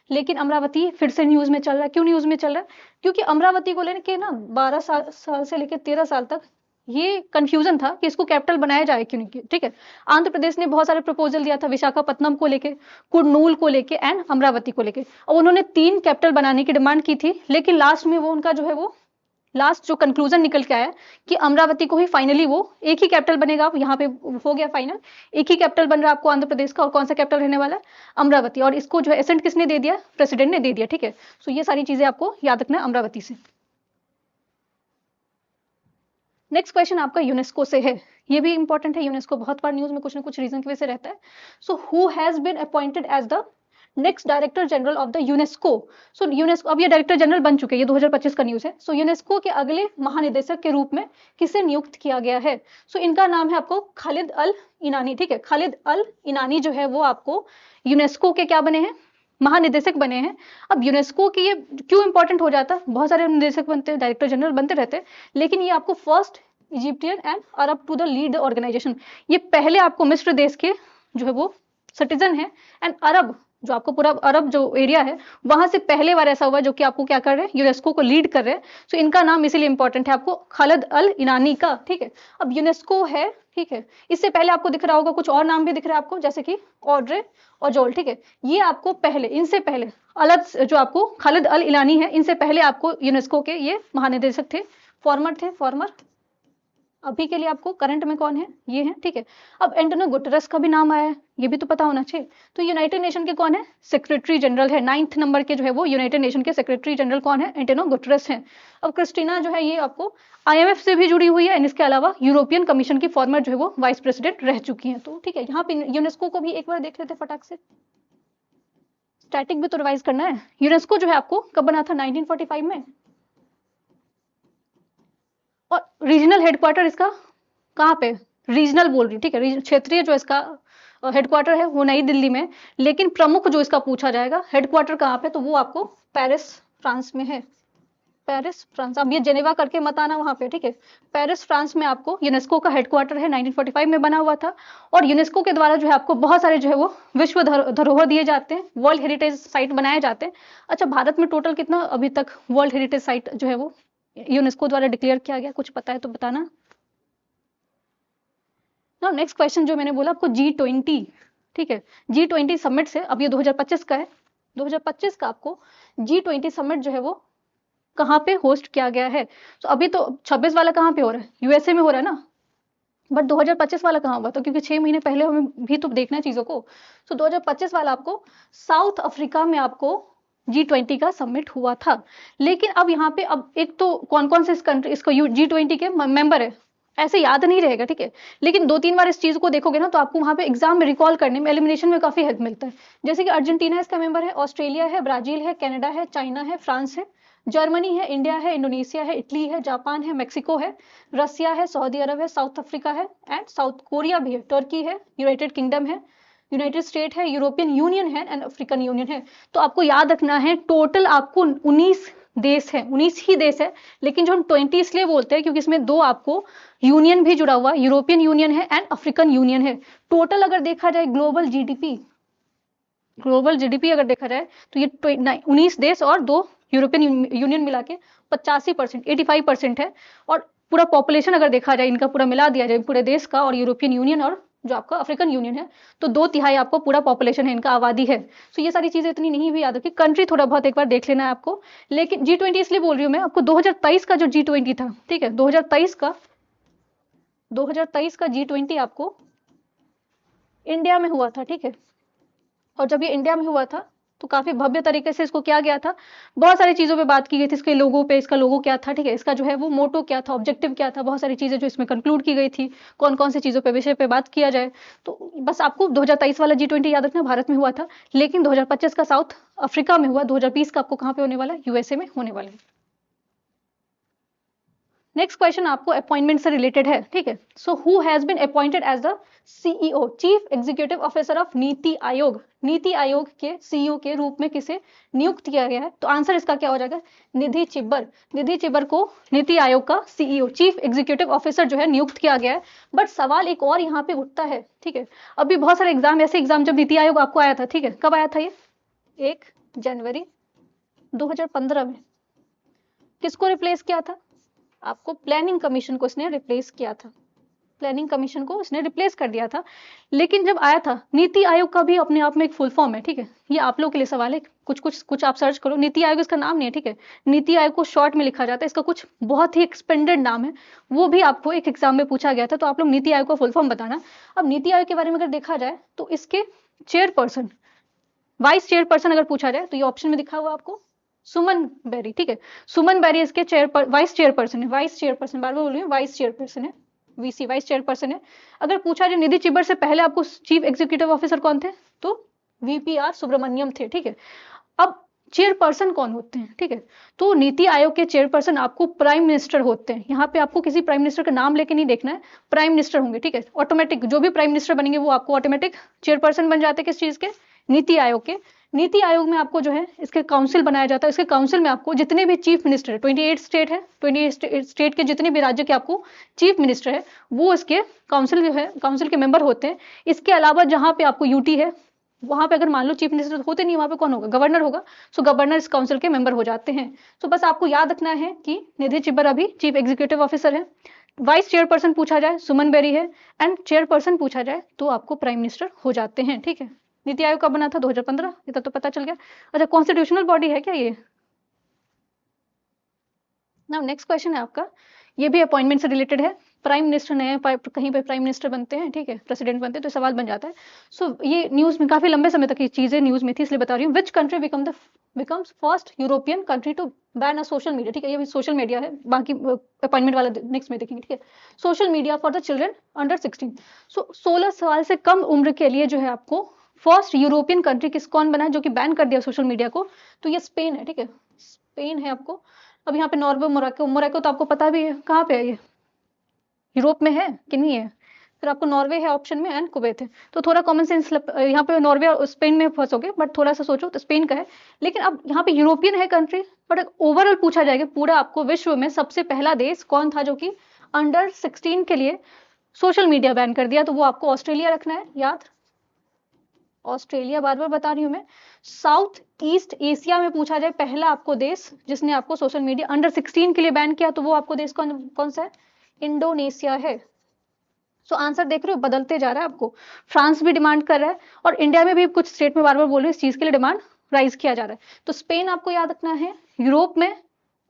लेकिन अमरावती फिर से न्यूज में चल रहा है, क्यों न्यूज में चल रहा है? क्योंकि अमरावती को लेके ना 12 साल से लेकर 13 साल तक ये कंफ्यूजन था कि इसको कैपिटल बनाया जाए क्यों नहीं, ठीक है। आंध्र प्रदेश ने बहुत सारे प्रपोजल दिया था, विशाखापत्तनम को लेके, कुर्नूल को लेके एंड अमरावती को लेके, और उन्होंने 3 कैपिटल बनाने की डिमांड की थी, लेकिन लास्ट में वो उनका जो है वो लास्ट जो कंक्लूजन निकल के आया कि अमरावती को ही फाइनली वो एक ही कैपिटल बनेगा। अब यहाँ पे हो गया फाइनल, एक ही कैपिटल बन रहा है आपको आंध्र प्रदेश का, और कौन सा कैपिटल रहने वाला है, अमरावती। और इसको जो है एसेंट किसने दे दिया, प्रेसिडेंट ने दे दिया, ठीक है। सो ये सारी चीजें आपको याद रखना है अमरावती से। नेक्स्ट क्वेश्चन आपका यूनेस्को से है, ये भी इंपॉर्टेंट है। यूनेस्को बहुत बार न्यूज में कुछ ना कुछ रीजन की वजह से रहता है। So who has been appointed as the next director general of the UNESCO. So UNESCO अब ये डायरेक्टर जनरल बन चुके हैं, ये 2025 का न्यूज है। सो यूनेस्को के अगले महानिदेशक के रूप में किसे नियुक्त किया गया है। सो इनका नाम है आपको खालिद अल इनानी, ठीक है। खालिद अल इनानी जो है वो आपको यूनेस्को के क्या बने हैं, महानिदेशक बने हैं। अब यूनेस्को की ये क्यों इंपॉर्टेंट हो जाता है, बहुत सारे निदेशक बनते हैं, डायरेक्टर जनरल बनते रहते हैं, लेकिन ये आपको first Egyptian and Arab to the lead organization, ये पहले आपको मिस्र देश के जो है वो सिटीजन है, एंड अरब जो आपको पूरा अरब जो एरिया है वहां से पहले बार ऐसा हुआ जो कि आपको क्या कर रहे हैं, यूनेस्को को लीड कर रहे हैं। सो इनका नाम इसीलिए इंपॉर्टेंट है आपको, खालिद अल इनानी का, ठीक है। अब यूनेस्को है, ठीक है, इससे पहले आपको दिख रहा होगा कुछ और नाम भी दिख रहा है आपको, जैसे कि ऑड्रे ओजोल, ठीक है। ये आपको पहले, इनसे पहले अलग जो आपको खालिद अल इलानी है, इनसे पहले आपको यूनेस्को के ये महानिदेशक थे, फॉर्मर। अभी के लिए आपको करंट में कौन है, ये है, ठीक है। अब एंटोनियो गुटेरेस का भी नाम आया है, ये भी तो पता होना चाहिए। तो यूनाइटेड नेशन के कौन है, सेक्रेटरी जनरल है, 9th नंबर के जो है वो यूनाइटेड नेशन के सेक्रेटरी जनरल कौन है, एंटोनियो गुटेरेस है। अब क्रिस्टीना जो है ये आपको IMF से भी जुड़ी हुई है, इसके अलावा यूरोपियन कमीशन की फॉर्मर जो है वो वाइस प्रेसिडेंट रह चुकी है। तो ठीक है, यहाँ पे यूनेस्को को भी एक बार देख लेते फटाक से, स्टैटिक भी तो रिवाइज करना है। यूनेस्को जो है आपको कब बना था, 1945 में। और रीजनल हेडक्वार्टर इसका कहाँ पे, रीजनल बोल रही, ठीक है, क्षेत्रीय जो इसका हेडक्वार्टर है वो नई दिल्ली में, लेकिन प्रमुख जो इसका पूछा जाएगा हेडक्वार्टर कहाँ पे, तो वो आपको पेरिस फ्रांस में है, पेरिस फ्रांस। अब ये जेनेवा करके मत आना वहां पे, ठीक है। पेरिस फ्रांस में आपको यूनेस्को का हेडक्वार्टर है, 1945 में बना हुआ था। और यूनेस्को के द्वारा जो है आपको बहुत सारे जो है वो विश्व धरोहर दिए जाते हैं, वर्ल्ड हेरिटेज साइट बनाए जाते हैं। अच्छा, भारत में टोटल कितना अभी तक वर्ल्ड हेरिटेज साइट जो है वो यूनेस्को द्वारा डिक्लेयर किया गया, कुछ पता है तो बताना। ना नेक्स्ट क्वेश्चन जो मैंने बोला आपको G20, ठीक है, G20 समिट से, अब ये 2025 का है, 2025 का आपको G20 समिट जो है वो कहाँ पे होस्ट किया गया है। तो अभी तो 26 वाला कहाँ पे हो रहा है, USA में हो रहा है ना, बट 2025 वाला कहाँ हुआ था, क्योंकि 6 महीने पहले हमें भी तो देखना है चीजों को। तो 2025 वाला आपको साउथ अफ्रीका में आपको G20 का समिट हुआ था। लेकिन अब यहाँ पे अब एक तो कौन कौन से इस कंट्री इसको G20 के मेंबर है ऐसे याद नहीं रहेगा, ठीक है, लेकिन 2-3 बार इस चीज को देखोगे ना तो आपको वहां पे एग्जाम में रिकॉल करने में, एलिमिनेशन में काफी हेल्प मिलता है। जैसे कि अर्जेंटीना इसका मेंबर है, ऑस्ट्रेलिया है, ब्राजील है, कनाडा है, चाइना है, फ्रांस है, जर्मनी है, इंडिया है, इंडोनेशिया है, इटली है, जापान है, मेक्सिको है, रसिया है, सऊदी अरब है, साउथ अफ्रीका है, एंड साउथ कोरिया भी है, टर्की है, यूनाइटेड किंगडम है, यूनाइटेड स्टेट है, यूरोपियन यूनियन है, एंड अफ्रीकन यूनियन है। तो आपको याद रखना है टोटल आपको 19 देश है, 19 ही देश है, लेकिन जो हम 20 इसलिए बोलते हैं क्योंकि इसमें 2 आपको यूनियन भी जुड़ा हुआ, यूरोपियन यूनियन है एंड अफ्रीकन यूनियन है। टोटल अगर देखा जाए ग्लोबल जीडीपी अगर देखा जाए तो ये 19 देश और 2 यूरोपियन यूनियन मिला के 85%, 85% है। और पूरा पॉपुलेशन अगर देखा जाए इनका पूरा मिला दिया जाए पूरे देश का और यूरोपियन यूनियन और जो आपका अफ्रीकन यूनियन है, तो 2/3 आपको पूरा पॉपुलेशन है, इनका आबादी है। तो ये सारी चीजें इतनी नहीं भी याद रखी, कंट्री थोड़ा बहुत एक बार देख लेना है आपको। लेकिन G20 इसलिए बोल रही हूँ मैं आपको, 2023 का जो G20 था, ठीक है, 2023 का G20 आपको इंडिया में हुआ था, ठीक है। और जब ये इंडिया में हुआ था तो काफी भव्य तरीके से इसको किया गया था, बहुत सारी चीजों पे बात की गई थी, इसके लोगो पे, इसका लोगो क्या था, ठीक है, इसका जो है वो मोटो क्या था, ऑब्जेक्टिव क्या था, बहुत सारी चीजें जो इसमें कंक्लूड की गई थी, कौन कौन सी चीजों पे विषय पे बात किया जाए। तो बस आपको 2023 वाला G20 याद रखना, भारत में हुआ था, लेकिन 2025 का साउथ अफ्रीका में हुआ, 2020 का आपको कहाँ पे होने वाला है, USA में होने वाला है। नेक्स्ट क्वेश्चन आपको अपॉइंटमेंट से रिलेटेड है, ठीक है। So who has been appointed as the CEO, chief executive officer of NITI Aayog, NITI Aayog के CEO के रूप में किसे नियुक्त किया गया है। तो आंसर इसका क्या हो जाएगा, निधि चिब्बर। निधि चिब्बर को नीति आयोग का CEO, चीफ एग्जीक्यूटिव ऑफिसर जो है नियुक्त किया गया है। बट सवाल एक और यहाँ पे उठता है, ठीक है, अभी बहुत सारे एग्जाम, ऐसे एग्जाम जब नीति आयोग आपको आया था, ठीक है, कब आया था ये, 1 जनवरी 2015 में। किसको रिप्लेस किया था, आपको प्लानिंग कमीशन को इसने रिप्लेस किया था, प्लानिंग कमीशन को इसने रिप्लेस कर दिया था। लेकिन जब आया था, नीति आयोग का भी अपने आप में एक फुल फॉर्म है, ठीक है, ये आप लोग के लिए सवाल है, कुछ आप सर्च करो, नीति आयोग इसका नाम नहीं है, ठीक है। नीति आयोग को शॉर्ट में लिखा जाता है, इसका कुछ बहुत ही एक्सपेंडेड नाम है, वो भी आपको एक एग्जाम में पूछा गया था, तो आप लोग नीति आयोग का फुल फॉर्म बताना। अब नीति आयोग के बारे में अगर देखा जाए तो इसके चेयरपर्सन, वाइस चेयरपर्सन अगर पूछा जाए तो ये ऑप्शन में दिखा हुआ आपको सुमन बेरी, ठीक है। सुमन बेरी इसके वाइस चेयरपर्सन है, वाइस चेयरपर्सन, बार बार बोल रही हूँ, वाइस चेयरपर्सन है, वीसी वाइस चेयरपर्सन है। अगर पूछा जाए निधि चिब्बर से पहले आपको चीफ एग्जीक्यूटिव ऑफिसर कौन थे, तो वीपीआर सुब्रमण्यम थे, ठीक है। अब चेयरपर्सन कौन होते हैं, ठीक है, तो नीति आयोग के चेयरपर्सन आपको प्राइम मिनिस्टर होते हैं। यहाँ पे आपको किसी प्राइम मिनिस्टर का नाम लेके नहीं देखना है, प्राइम मिनिस्टर होंगे, ठीक है। ऑटोमेटिक जो भी प्राइम मिनिस्टर बनेंगे वो आपको ऑटोमेटिक चेयरपर्सन बन जाते हैं, किस चीज के, नीति आयोग के। नीति आयोग में आपको जो है इसके काउंसिल बनाया जाता है, इसके काउंसिल में आपको जितने भी चीफ मिनिस्टर है, 28 स्टेट है, 28 स्टेट के जितने भी राज्य के आपको चीफ मिनिस्टर है वो इसके काउंसिल जो है, काउंसिल के मेंबर होते हैं। इसके अलावा जहां पे आपको यूटी है वहां पे अगर मान लो चीफ मिनिस्टर होते नहीं, वहां पे कौन होगा, गवर्नर होगा। सो गवर्नर इस काउंसिल के मेंबर हो जाते हैं। तो बस आपको याद रखना है कि निधि चिब्बर अभी चीफ एग्जीक्यूटिव ऑफिसर है, वाइस चेयरपर्सन पूछा जाए सुमन बेरी है, एंड चेयरपर्सन पूछा जाए तो आपको प्राइम मिनिस्टर हो जाते हैं, ठीक है। नीति आयोग कब बना था, 2015, इतना तो पता चल गया। अच्छा, कॉन्स्टिट्यूशनल बॉडी है क्या ये। नाउ नेक्स्ट क्वेश्चन है आपका, ये भी अपॉइंटमेंट से रिलेटेड है। प्राइम मिनिस्टर नए कहीं पे प्राइम मिनिस्टर बनते हैं, ठीक है, प्रेसिडेंट बनते हैं, तो सवाल बन जाता है। सो ये न्यूज में काफी लंबे समय तक ये चीजें न्यूज में थी, इसलिए बता रही हूँ। Which country becomes first European country to ban a social media, ठीक है, ये भी सोशल मीडिया है, बाकी अपॉइंटमेंट वाला नेक्स्ट में देखेंगे, ठीक है। Social media for the children under 16, सो 16 साल से कम उम्र के लिए जो है आपको फर्स्ट यूरोपियन कंट्री कौन बना है जो कि बैन कर दिया सोशल मीडिया को, तो ये स्पेन है, ठीक है, स्पेन है आपको। अब यहाँ पे नॉर्वे, मोरक्को तो आपको पता भी है कहाँ पे है, ये यूरोप में है कि नहीं है। फिर आपको नॉर्वे है ऑप्शन में, एंड कुवैत है। तो थोड़ा कॉमन सेंस यहाँ पे नॉर्वे और स्पेन में फंसोगे, बट थोड़ा सा सोचो तो स्पेन का है। लेकिन अब यहाँ पे यूरोपियन है कंट्री, बट ओवरऑल पूछा जाएगा पूरा आपको विश्व में सबसे पहला देश कौन था जो कि अंडर 16 के लिए सोशल मीडिया बैन कर दिया, तो वो आपको ऑस्ट्रेलिया रखना है याद, ऑस्ट्रेलिया, बार बार बता रही हूँ मैं। साउथ ईस्ट एशिया में पूछा जाए पहला आपको देश जिसने आपको सोशल मीडिया अंडर 16 के लिए बैन किया, तो वो आपको देश कौन सा है, इंडोनेशिया है। सो आंसर देख रहे हो बदलते जा रहा है आपको। फ्रांस भी डिमांड कर रहा है, और इंडिया में भी कुछ स्टेट में बार बार बोल रहे हैं इस चीज के लिए डिमांड राइज किया जा रहा है। तो स्पेन आपको याद रखना है, यूरोप में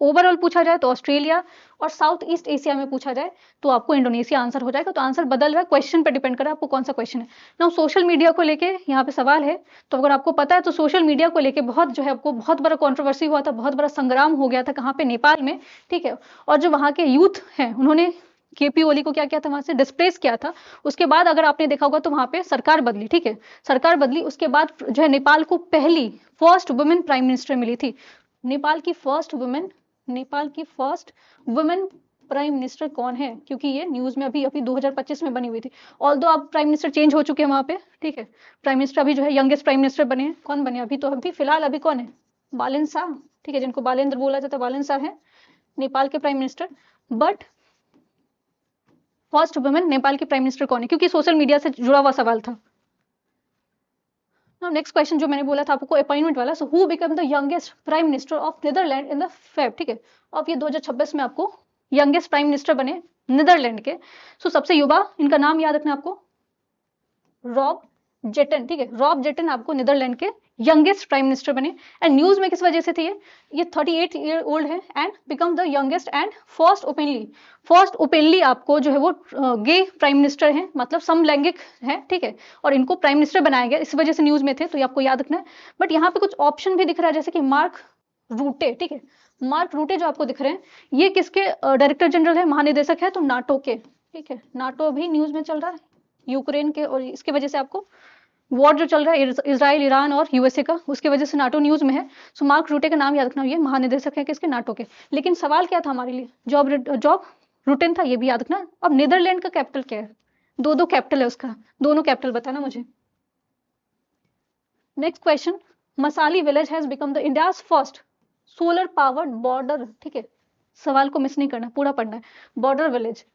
ओवरऑल पूछा जाए तो ऑस्ट्रेलिया, और साउथ ईस्ट एशिया में पूछा जाए तो आपको इंडोनेशिया आंसर हो जाएगा। तो आंसर बदल रहा है, क्वेश्चन पे डिपेंड कर रहा है आपको कौन सा क्वेश्चन है ना। सोशल मीडिया को लेके यहाँ पे सवाल है, तो अगर आपको पता है तो सोशल मीडिया को लेके बहुत जो है आपको बहुत बड़ा कंट्रोवर्सी हुआ था, बहुत बड़ा संग्राम हो गया था, कहाँ पे, नेपाल में, ठीक है। और जो वहाँ के यूथ हैं उन्होंने केपी ओली को क्या किया था, वहां से डिस्प्लेस किया था। उसके बाद अगर आपने देखा होगा तो वहां पे सरकार बदली, ठीक है, सरकार बदली, उसके बाद जो है नेपाल को पहली फर्स्ट वुमेन प्राइम मिनिस्टर मिली थी। नेपाल की फर्स्ट वुमेन प्राइम मिनिस्टर कौन है, क्योंकि ये न्यूज में अभी 2025 में बनी हुई थी। ऑल्दो अब प्राइम मिनिस्टर चेंज हो चुके हैं वहां पे, ठीक है। प्राइम मिनिस्टर अभी जो है यंगेस्ट प्राइम मिनिस्टर बने हैं, कौन बने अभी, तो अभी फिलहाल अभी कौन है, बालेन शाह, ठीक है, जिनको बालेंद्र बोला जाता है, बालेन शाह है नेपाल के prime minister. But first women Nepal की प्राइम मिनिस्टर कौन है, क्योंकि सोशल मीडिया से जुड़ा हुआ सवाल था। नाउ नेक्स्ट क्वेश्चन जो मैंने बोला था आपको अपॉइंटमेंट वाला, so who become the youngest prime minister of Netherland in the Feb, ठीक है। अब ये 2026 में आपको यंगेस्ट प्राइम मिनिस्टर बने नीदरलैंड के। सो सबसे युवा, इनका नाम याद रखना आपको, रॉब जेटन, ठीक है, रॉब जेटन आपको नीदरलैंड के यंगेस्ट प्राइम मिनिस्टर बने। एंड न्यूज में किस वजह से थी ये 38 ईयर ओल्ड है and become the youngest and first openly आपको जो है वो गे प्राइम मिनिस्टर हैं, मतलब समलैंगिक है, ठीक है, और इनको प्राइम मिनिस्टर बनाया गया, इस वजह से न्यूज में थे, तो ये आपको याद रखना है। बट यहाँ पे कुछ ऑप्शन भी दिख रहा है, जैसे कि मार्क रूटे, ठीक है, मार्क रूटे जो आपको दिख रहे हैं ये किसके डायरेक्टर जनरल है, महानिदेशक है, तो नाटो के, ठीक है, नाटो भी न्यूज में चल रहा है यूक्रेन के, और इसकी वजह से आपको वॉर जो चल रहा है इजराइल, ईरान और यूएसए का, उसकी वजह से नाटो न्यूज में है। सो मार्क रूटे का नाम याद रखना, ये महानिदेशक है किसके, नाटो के। लेकिन सवाल क्या था हमारे लिए, जॉब रूटेन था, ये भी याद रखना। अब नीदरलैंड का कैपिटल क्या है, दो कैपिटल है उसका, दोनों कैपिटल बताना मुझे। Next question, Masali village has become the India's first solar powered border, ठीक है, सवाल को मिस नहीं करना, पूरा पढ़ना है। Border village,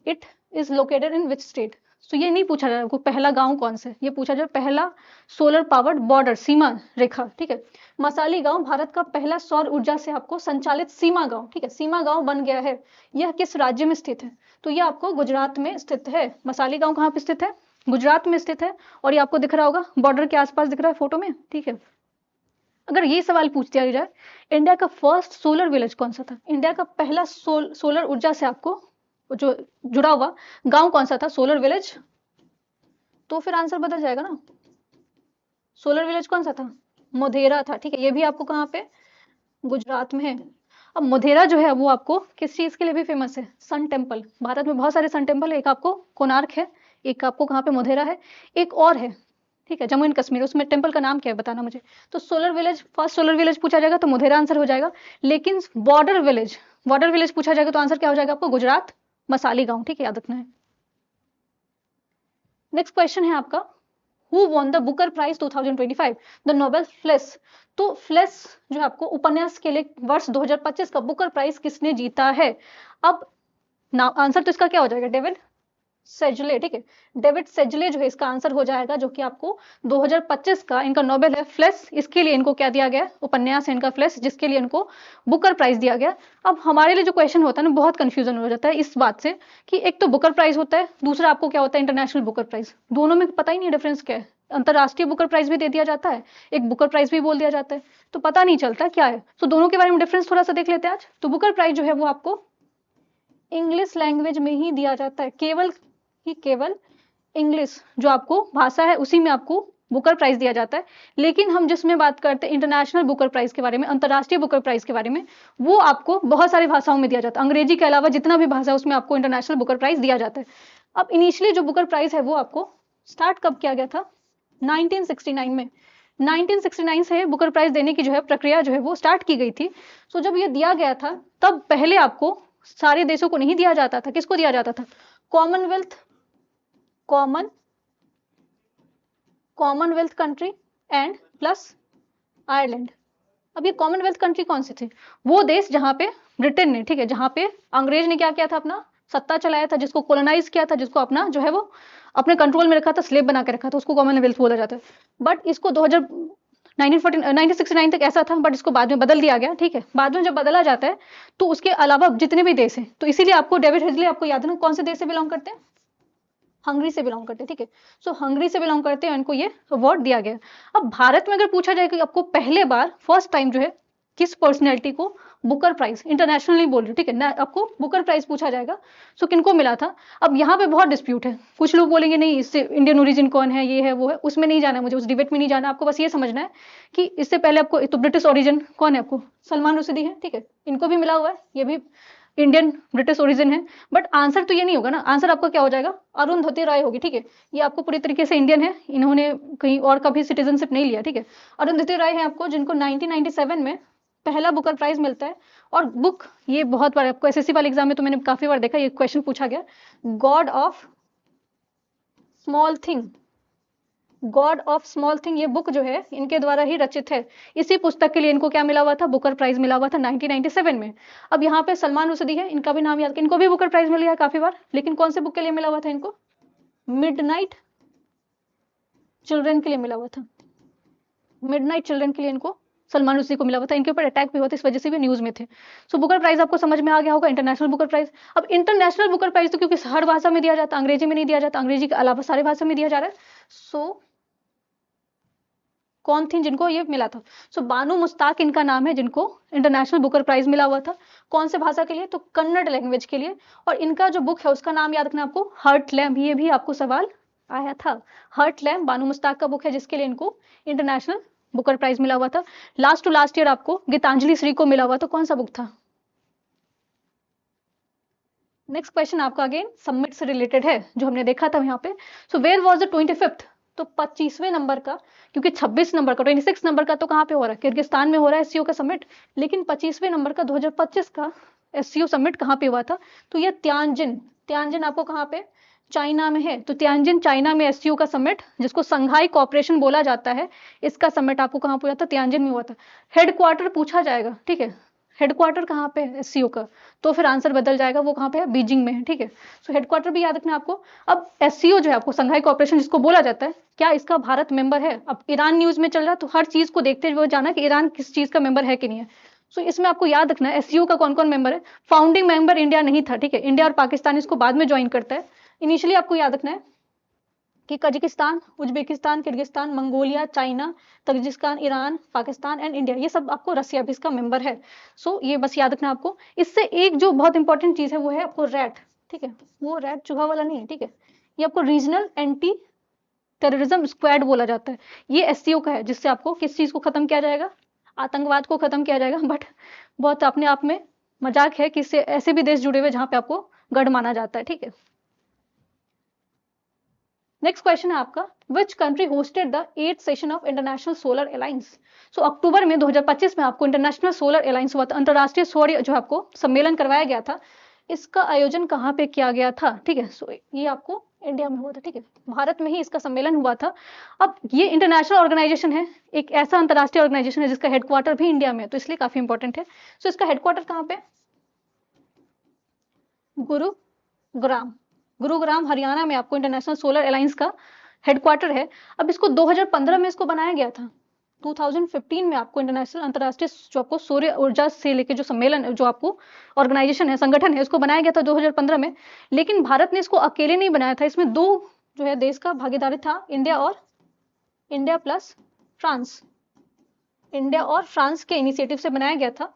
it is located in which state. तो ये नहीं पूछा जाए आपको पहला गांव कौन से, ये पूछा जाए पहला सोलर पावर्ड बॉर्डर, सीमा रेखा, ठीक है। मसाली गांव भारत का पहला सौर ऊर्जा से आपको संचालित सीमा गांव, ठीक है, सीमा गांव बन गया है। यह किस राज्य में स्थित है, तो ये आपको गुजरात में स्थित है। मसाली गांव कहाँ पे स्थित है, गुजरात में स्थित है, और ये आपको दिख रहा होगा बॉर्डर के आसपास दिख रहा है फोटो में, ठीक है। अगर ये सवाल पूछ दिया जाए, इंडिया का फर्स्ट सोलर विलेज कौन सा था, इंडिया का पहला सोलर ऊर्जा से आपको जो जुड़ा हुआ गांव कौन सा था, सोलर विलेज, तो फिर आंसर बदल जाएगा ना। सोलर विलेज कौन सा था, मोढेरा था, ठीक है। ये भी आपको कहाँ पे, गुजरात में है। अब मोढेरा जो है वो आपको किस चीज के लिए भी फेमस है, सन टेम्पल। भारत में बहुत सारे सन टेम्पल है, एक आपको कोणार्क है, एक आपको कहाँ पे मोढेरा है, एक और है, ठीक है, जम्मू एंड कश्मीर। उसमें टेम्पल का नाम क्या है बताना मुझे। तो solar village, first solar village पूछा जाएगा तो मोढेरा आंसर हो जाएगा। लेकिन बॉर्डर विलेज पूछा जाएगा तो आंसर क्या हो जाएगा आपको, गुजरात मसाली गांव, ठीक है, याद रखना है। नेक्स्ट क्वेश्चन है आपका, who won the Booker prize 2025, the novel Flesh. तो फ्लेस जो है आपको उपन्यास के लिए वर्ष 2025 का बुकर प्राइज किसने जीता है। अब आंसर तो इसका क्या हो जाएगा, डेविड सेजले, ठीक है, डेविड सेजले जो है इसका आंसर हो जाएगा, जो कि आपको 2025 का इनका नोबेल है फ्लेस, इसके लिए इनको क्या दिया गया, उपन्यास है इनका फ्लेस, जिसके लिए इनको बुकर प्राइज दिया गया। अब हमारे लिए जो क्वेश्चन होता है ना, बहुत कंफ्यूजन हो जाता है इस बात से कि एक तो बुकर प्राइज होता है, दूसरा आपको क्या होता है, इंटरनेशनल बुकर प्राइज। दोनों में पता ही नहीं डिफरेंस क्या है। अंतरराष्ट्रीय बुकर प्राइज भी दे दिया जाता है, एक बुकर प्राइज भी बोल दिया जाता है, तो पता नहीं चलता क्या है। तो दोनों के बारे में डिफरेंस थोड़ा सा देख लेते हैं आज। तो बुकर प्राइज जो है वो आपको इंग्लिश लैंग्वेज में ही दिया जाता है, केवल इंग्लिश जो आपको भाषा है उसी में आपको बुकर प्राइज दिया जाता है। लेकिन हम जिसमें बात करते हैं इंटरनेशनल बुकर प्राइज के बारे में, अंतरराष्ट्रीय बुकर प्राइज के बारे में, वो आपको बहुत सारी भाषाओं में दिया जाता है, अंग्रेजी के अलावा जितना भी भाषा है उसमें आपको इंटरनेशनल बुकर प्राइज दिया जाता है। अब इनिशियली जो बुकर प्राइज है वो आपको स्टार्ट कब किया गया था, 1969 में। 1969 से बुकर प्राइज देने की जो है प्रक्रिया जो है वो स्टार्ट की गई थी। सो जब ये दिया गया था तब पहले आपको सारे देशों को नहीं दिया जाता था, किसको दिया जाता था, Commonwealth country and plus Ireland. अब ये कॉमनवेल्थ कंट्री कौन से थे, वो देश जहां पे ब्रिटेन ने, ठीक है, जहां पे अंग्रेज ने क्या किया था, अपना सत्ता चलाया था, जिसको कॉलोनाइज किया था, जिसको अपना जो है वो अपने कंट्रोल में रखा था, स्लेव बना के रखा था, उसको कॉमनवेल्थ बोला जाता है। बट इसको 1969 तक ऐसा था, बट इसको बाद में बदल दिया गया, ठीक है। बाद में जब बदला जाता है तो उसके अलावा जितने भी देश हैं, तो इसीलिए आपको डेविड हेडली आपको याद है ना, कौन से देश से बिलोंग करते हैं, हंगरी से बिलोंग करते हैं, ठीक है। सो हंगरी से बिलोंग करते हैं, इनको ये अवार्ड दिया गया। अब भारत में अगर पूछा जाए कि आपको पहले बार फर्स्ट टाइम जो है किस पर्सनैलिटी को बुकर प्राइज, इंटरनेशनली बोल रही हूँ, ठीक है ना, आपको बुकर प्राइज पूछा जाएगा, सो किनको मिला था। अब यहाँ पे बहुत डिस्प्यूट है, कुछ लोग बोलेंगे नहीं इससे इंडियन ओरिजिन कौन है, ये है वो है, उसमें नहीं जाना है मुझे, उस डिबेट में नहीं जाना। आपको बस ये समझना है कि इससे पहले आपको तो ब्रिटिश ओरिजिन कौन है, आपको सलमान रुश्दी है, ठीक है, इनको भी मिला हुआ है, ये भी इंडियन ब्रिटिश ओरिजिन है। बट आंसर तो ये नहीं होगा ना, आंसर आपका क्या हो जाएगा, अरुंधति राय होगी, ठीक है। ये आपको पूरी तरीके से इंडियन है, इन्होंने कहीं और का भी सिटीजनशिप नहीं लिया, ठीक है। अरुंधति राय है आपको, जिनको 1997 में पहला बुकर प्राइज मिलता है। और बुक ये बहुत बार आपको एसएससी वाले एग्जाम में तो मैंने काफी बार देखा, ये क्वेश्चन पूछा गया, गॉड ऑफ स्मॉल थिंग, ये बुक जो है इनके द्वारा ही रचित है। इसी पुस्तक के लिए इनको क्या मिला हुआ था, बुकर प्राइज मिला हुआ था 1997 में। अब यहाँ पे सलमान रुश्दी है, इनका भी नाम याद, इनको भी बुकर प्राइज मिल गया काफी बार, लेकिन कौन से बुक के लिए मिला हुआ था इनको, मिडनाइट चिल्ड्रन के लिए मिला हुआ था, मिडनाइट चिल्ड्रन के लिए इनको सलमान रुश्दी को मिला हुआ था। इनके ऊपर अटैक भी हुआ था, इस वजह से भी न्यूज में थे। सो बुकर प्राइज आपको समझ में आ गया होगा, इंटरनेशनल बुकर प्राइज। अब इंटरनेशनल बुकर प्राइज तो क्योंकि हर भाषा में दिया जाता, अंग्रेजी में नहीं दिया जाता, अंग्रेजी के अलावा सारी भाषा में दिया जा रहा है। सो कौन थी जिनको ये मिला था, सो बानू मुस्ताक इनका नाम है, जिनको इंटरनेशनल बुकर प्राइज मिला हुआ था। कौन से भाषा के लिए, तो कन्नड़ लैंग्वेज के लिए। और इनका जो बुक है उसका नाम याद रखना आपको, हर्ट लैम्प, ये भी आपको सवाल आया था। हर्ट लैम्प बानू मुस्ताक का बुक है, जिसके लिए इनको इंटरनेशनल बुकर प्राइज मिला हुआ था। लास्ट टू लास्ट ईयर आपको गीतांजलि श्री को मिला हुआ था, कौन सा बुक था। नेक्स्ट क्वेश्चन आपका अगेन समिट से रिलेटेड है, जो हमने देखा था यहाँ पे। So where was the 25th, तो 25वें नंबर का, क्योंकि 26 नंबर का 26 नंबर का तो कहाँ पे हो रहा है, किर्गिस्तान में हो रहा है एससीओ का समिट। लेकिन 25वें नंबर का 2025 का एससीओ समिट कहाँ पे हुआ था, तो ये त्यानजिन आपको कहाँ पे, चाइना में है। तो त्यानजिन चाइना में एससीओ का समिट, जिसको संघाई कॉपरेशन बोला जाता है, इसका समिट आपको कहाँ पे हुआ था, त्यानजिन में हुआ था। हेडक्वार्टर पूछा जाएगा, ठीक है, हेडक्वार्टर कहाँ पे है एससीओ का, तो फिर आंसर बदल जाएगा, वो कहाँ पे है, बीजिंग में है, ठीक है। सो हेडक्वार्टर भी याद रखना आपको। अब एससीओ जो है आपको संघाई कॉपरेशन जिसको बोला जाता है, क्या इसका भारत मेंबर है। अब ईरान न्यूज में चल रहा है, तो हर चीज को देखते हुए जाना कि ईरान किस चीज का मेंबर है कि नहीं है। सो इसमें आपको याद रखना है एससीओ का कौन कौन मेंबर है। फाउंडिंग मेंबर इंडिया नहीं था, ठीक है, इंडिया और पाकिस्तान इसको बाद में ज्वाइन करता है। इनिशियली आपको याद रखना है कि Kazakhstan, Uzbekistan, Kyrgyzstan, Mongolia, China, Tajikistan, Iran, Pakistan and India, ये सब आपको रसिया भी इसका मेंबर है। सो ये बस याद रखना आपको। इससे एक जो बहुत इंपॉर्टेंट चीज़ है वो है आपको रैट, ठीक है, वो रैट चूहा वाला नहीं है, ठीक है, ये आपको रीजनल एंटी टेररिज्म स्क्वाड बोला जाता है। ये एससीओ का है, जिससे आपको किस चीज़ को खत्म किया जाएगा, आतंकवाद को खत्म किया जाएगा। बट बहुत अपने आप में मजाक है कि इससे ऐसे भी देश जुड़े हुए जहां पे आपको गढ़ माना जाता है, ठीक है। नेक्स्ट क्वेश्चन है आपका, which country hosted the 8th session of International Solar Alliance. So October में 2025 में आपको इंटरनेशनल सोलर अलायंस हुआ था, अंतरराष्ट्रीय सौर जो आपको सम्मेलन करवाया गया था। इसका आयोजन कहाँ पे किया गया था, ठीक है। सो ये आपको इंडिया में हुआ था, ठीक है, भारत में ही इसका सम्मेलन हुआ था। अब ये इंटरनेशनल ऑर्गेनाइजेशन है, एक ऐसा अंतरराष्ट्रीय ऑर्गेनाइजेशन है जिसका हेडक्वार्टर भी इंडिया में है, तो इसलिए काफी इंपॉर्टेंट है। सो इसका हेडक्वार्टर कहाँ पे, गुरुग्राम, गुरुग्राम हरियाणा में आपको इंटरनेशनल सोलर अलायंस का हेडक्वार्टर है। अब इसको 2015 में इसको बनाया गया था। 2015 में आपको इंटरनेशनल अंतरराष्ट्रीय जो आपको सूर्य ऊर्जा से लेके जो सम्मेलन जो आपको ऑर्गेनाइजेशन है, संगठन है, उसको बनाया गया था 2015 में। लेकिन भारत ने इसको अकेले नहीं बनाया था, इसमें दो जो है देश का भागीदारी था, इंडिया प्लस फ्रांस, इंडिया और फ्रांस के इनिशिएटिव से बनाया गया था,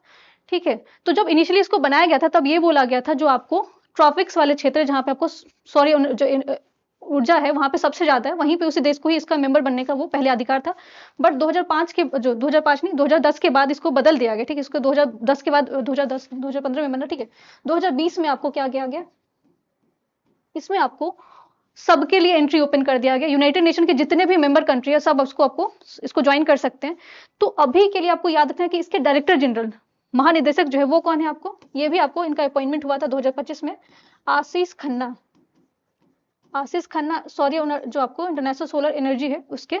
ठीक है। तो जब इनिशियली इसको बनाया गया था तब ये बोला गया था जो आपको ट्रॉपिक्स वाले क्षेत्र जहाँ पे आपको सौर जो ऊर्जा है वहां पे सबसे ज्यादा है, वहीं पे उसी देश को ही इसका मेंबर बनने का वो पहले अधिकार था। बट 2005 के जो 2005 नहीं 2010 के बाद इसको बदल दिया गया, ठीक है। इसको 2010 के बाद 2015 में बना, ठीक है। 2020 में आपको क्या किया गया, इसमें आपको सबके लिए एंट्री ओपन कर दिया गया। यूनाइटेड नेशन के जितने भी मेंबर कंट्री है सब आपको इसको ज्वाइन कर सकते हैं। तो अभी के लिए आपको याद रखना है कि इसके डायरेक्टर जनरल, महानिदेशक जो है वो कौन है आपको, ये भी आपको इनका अपॉइंटमेंट हुआ था 2025 में, आशीष खन्ना, सॉरी जो आपको इंटरनेशनल सोलर एनर्जी है उसके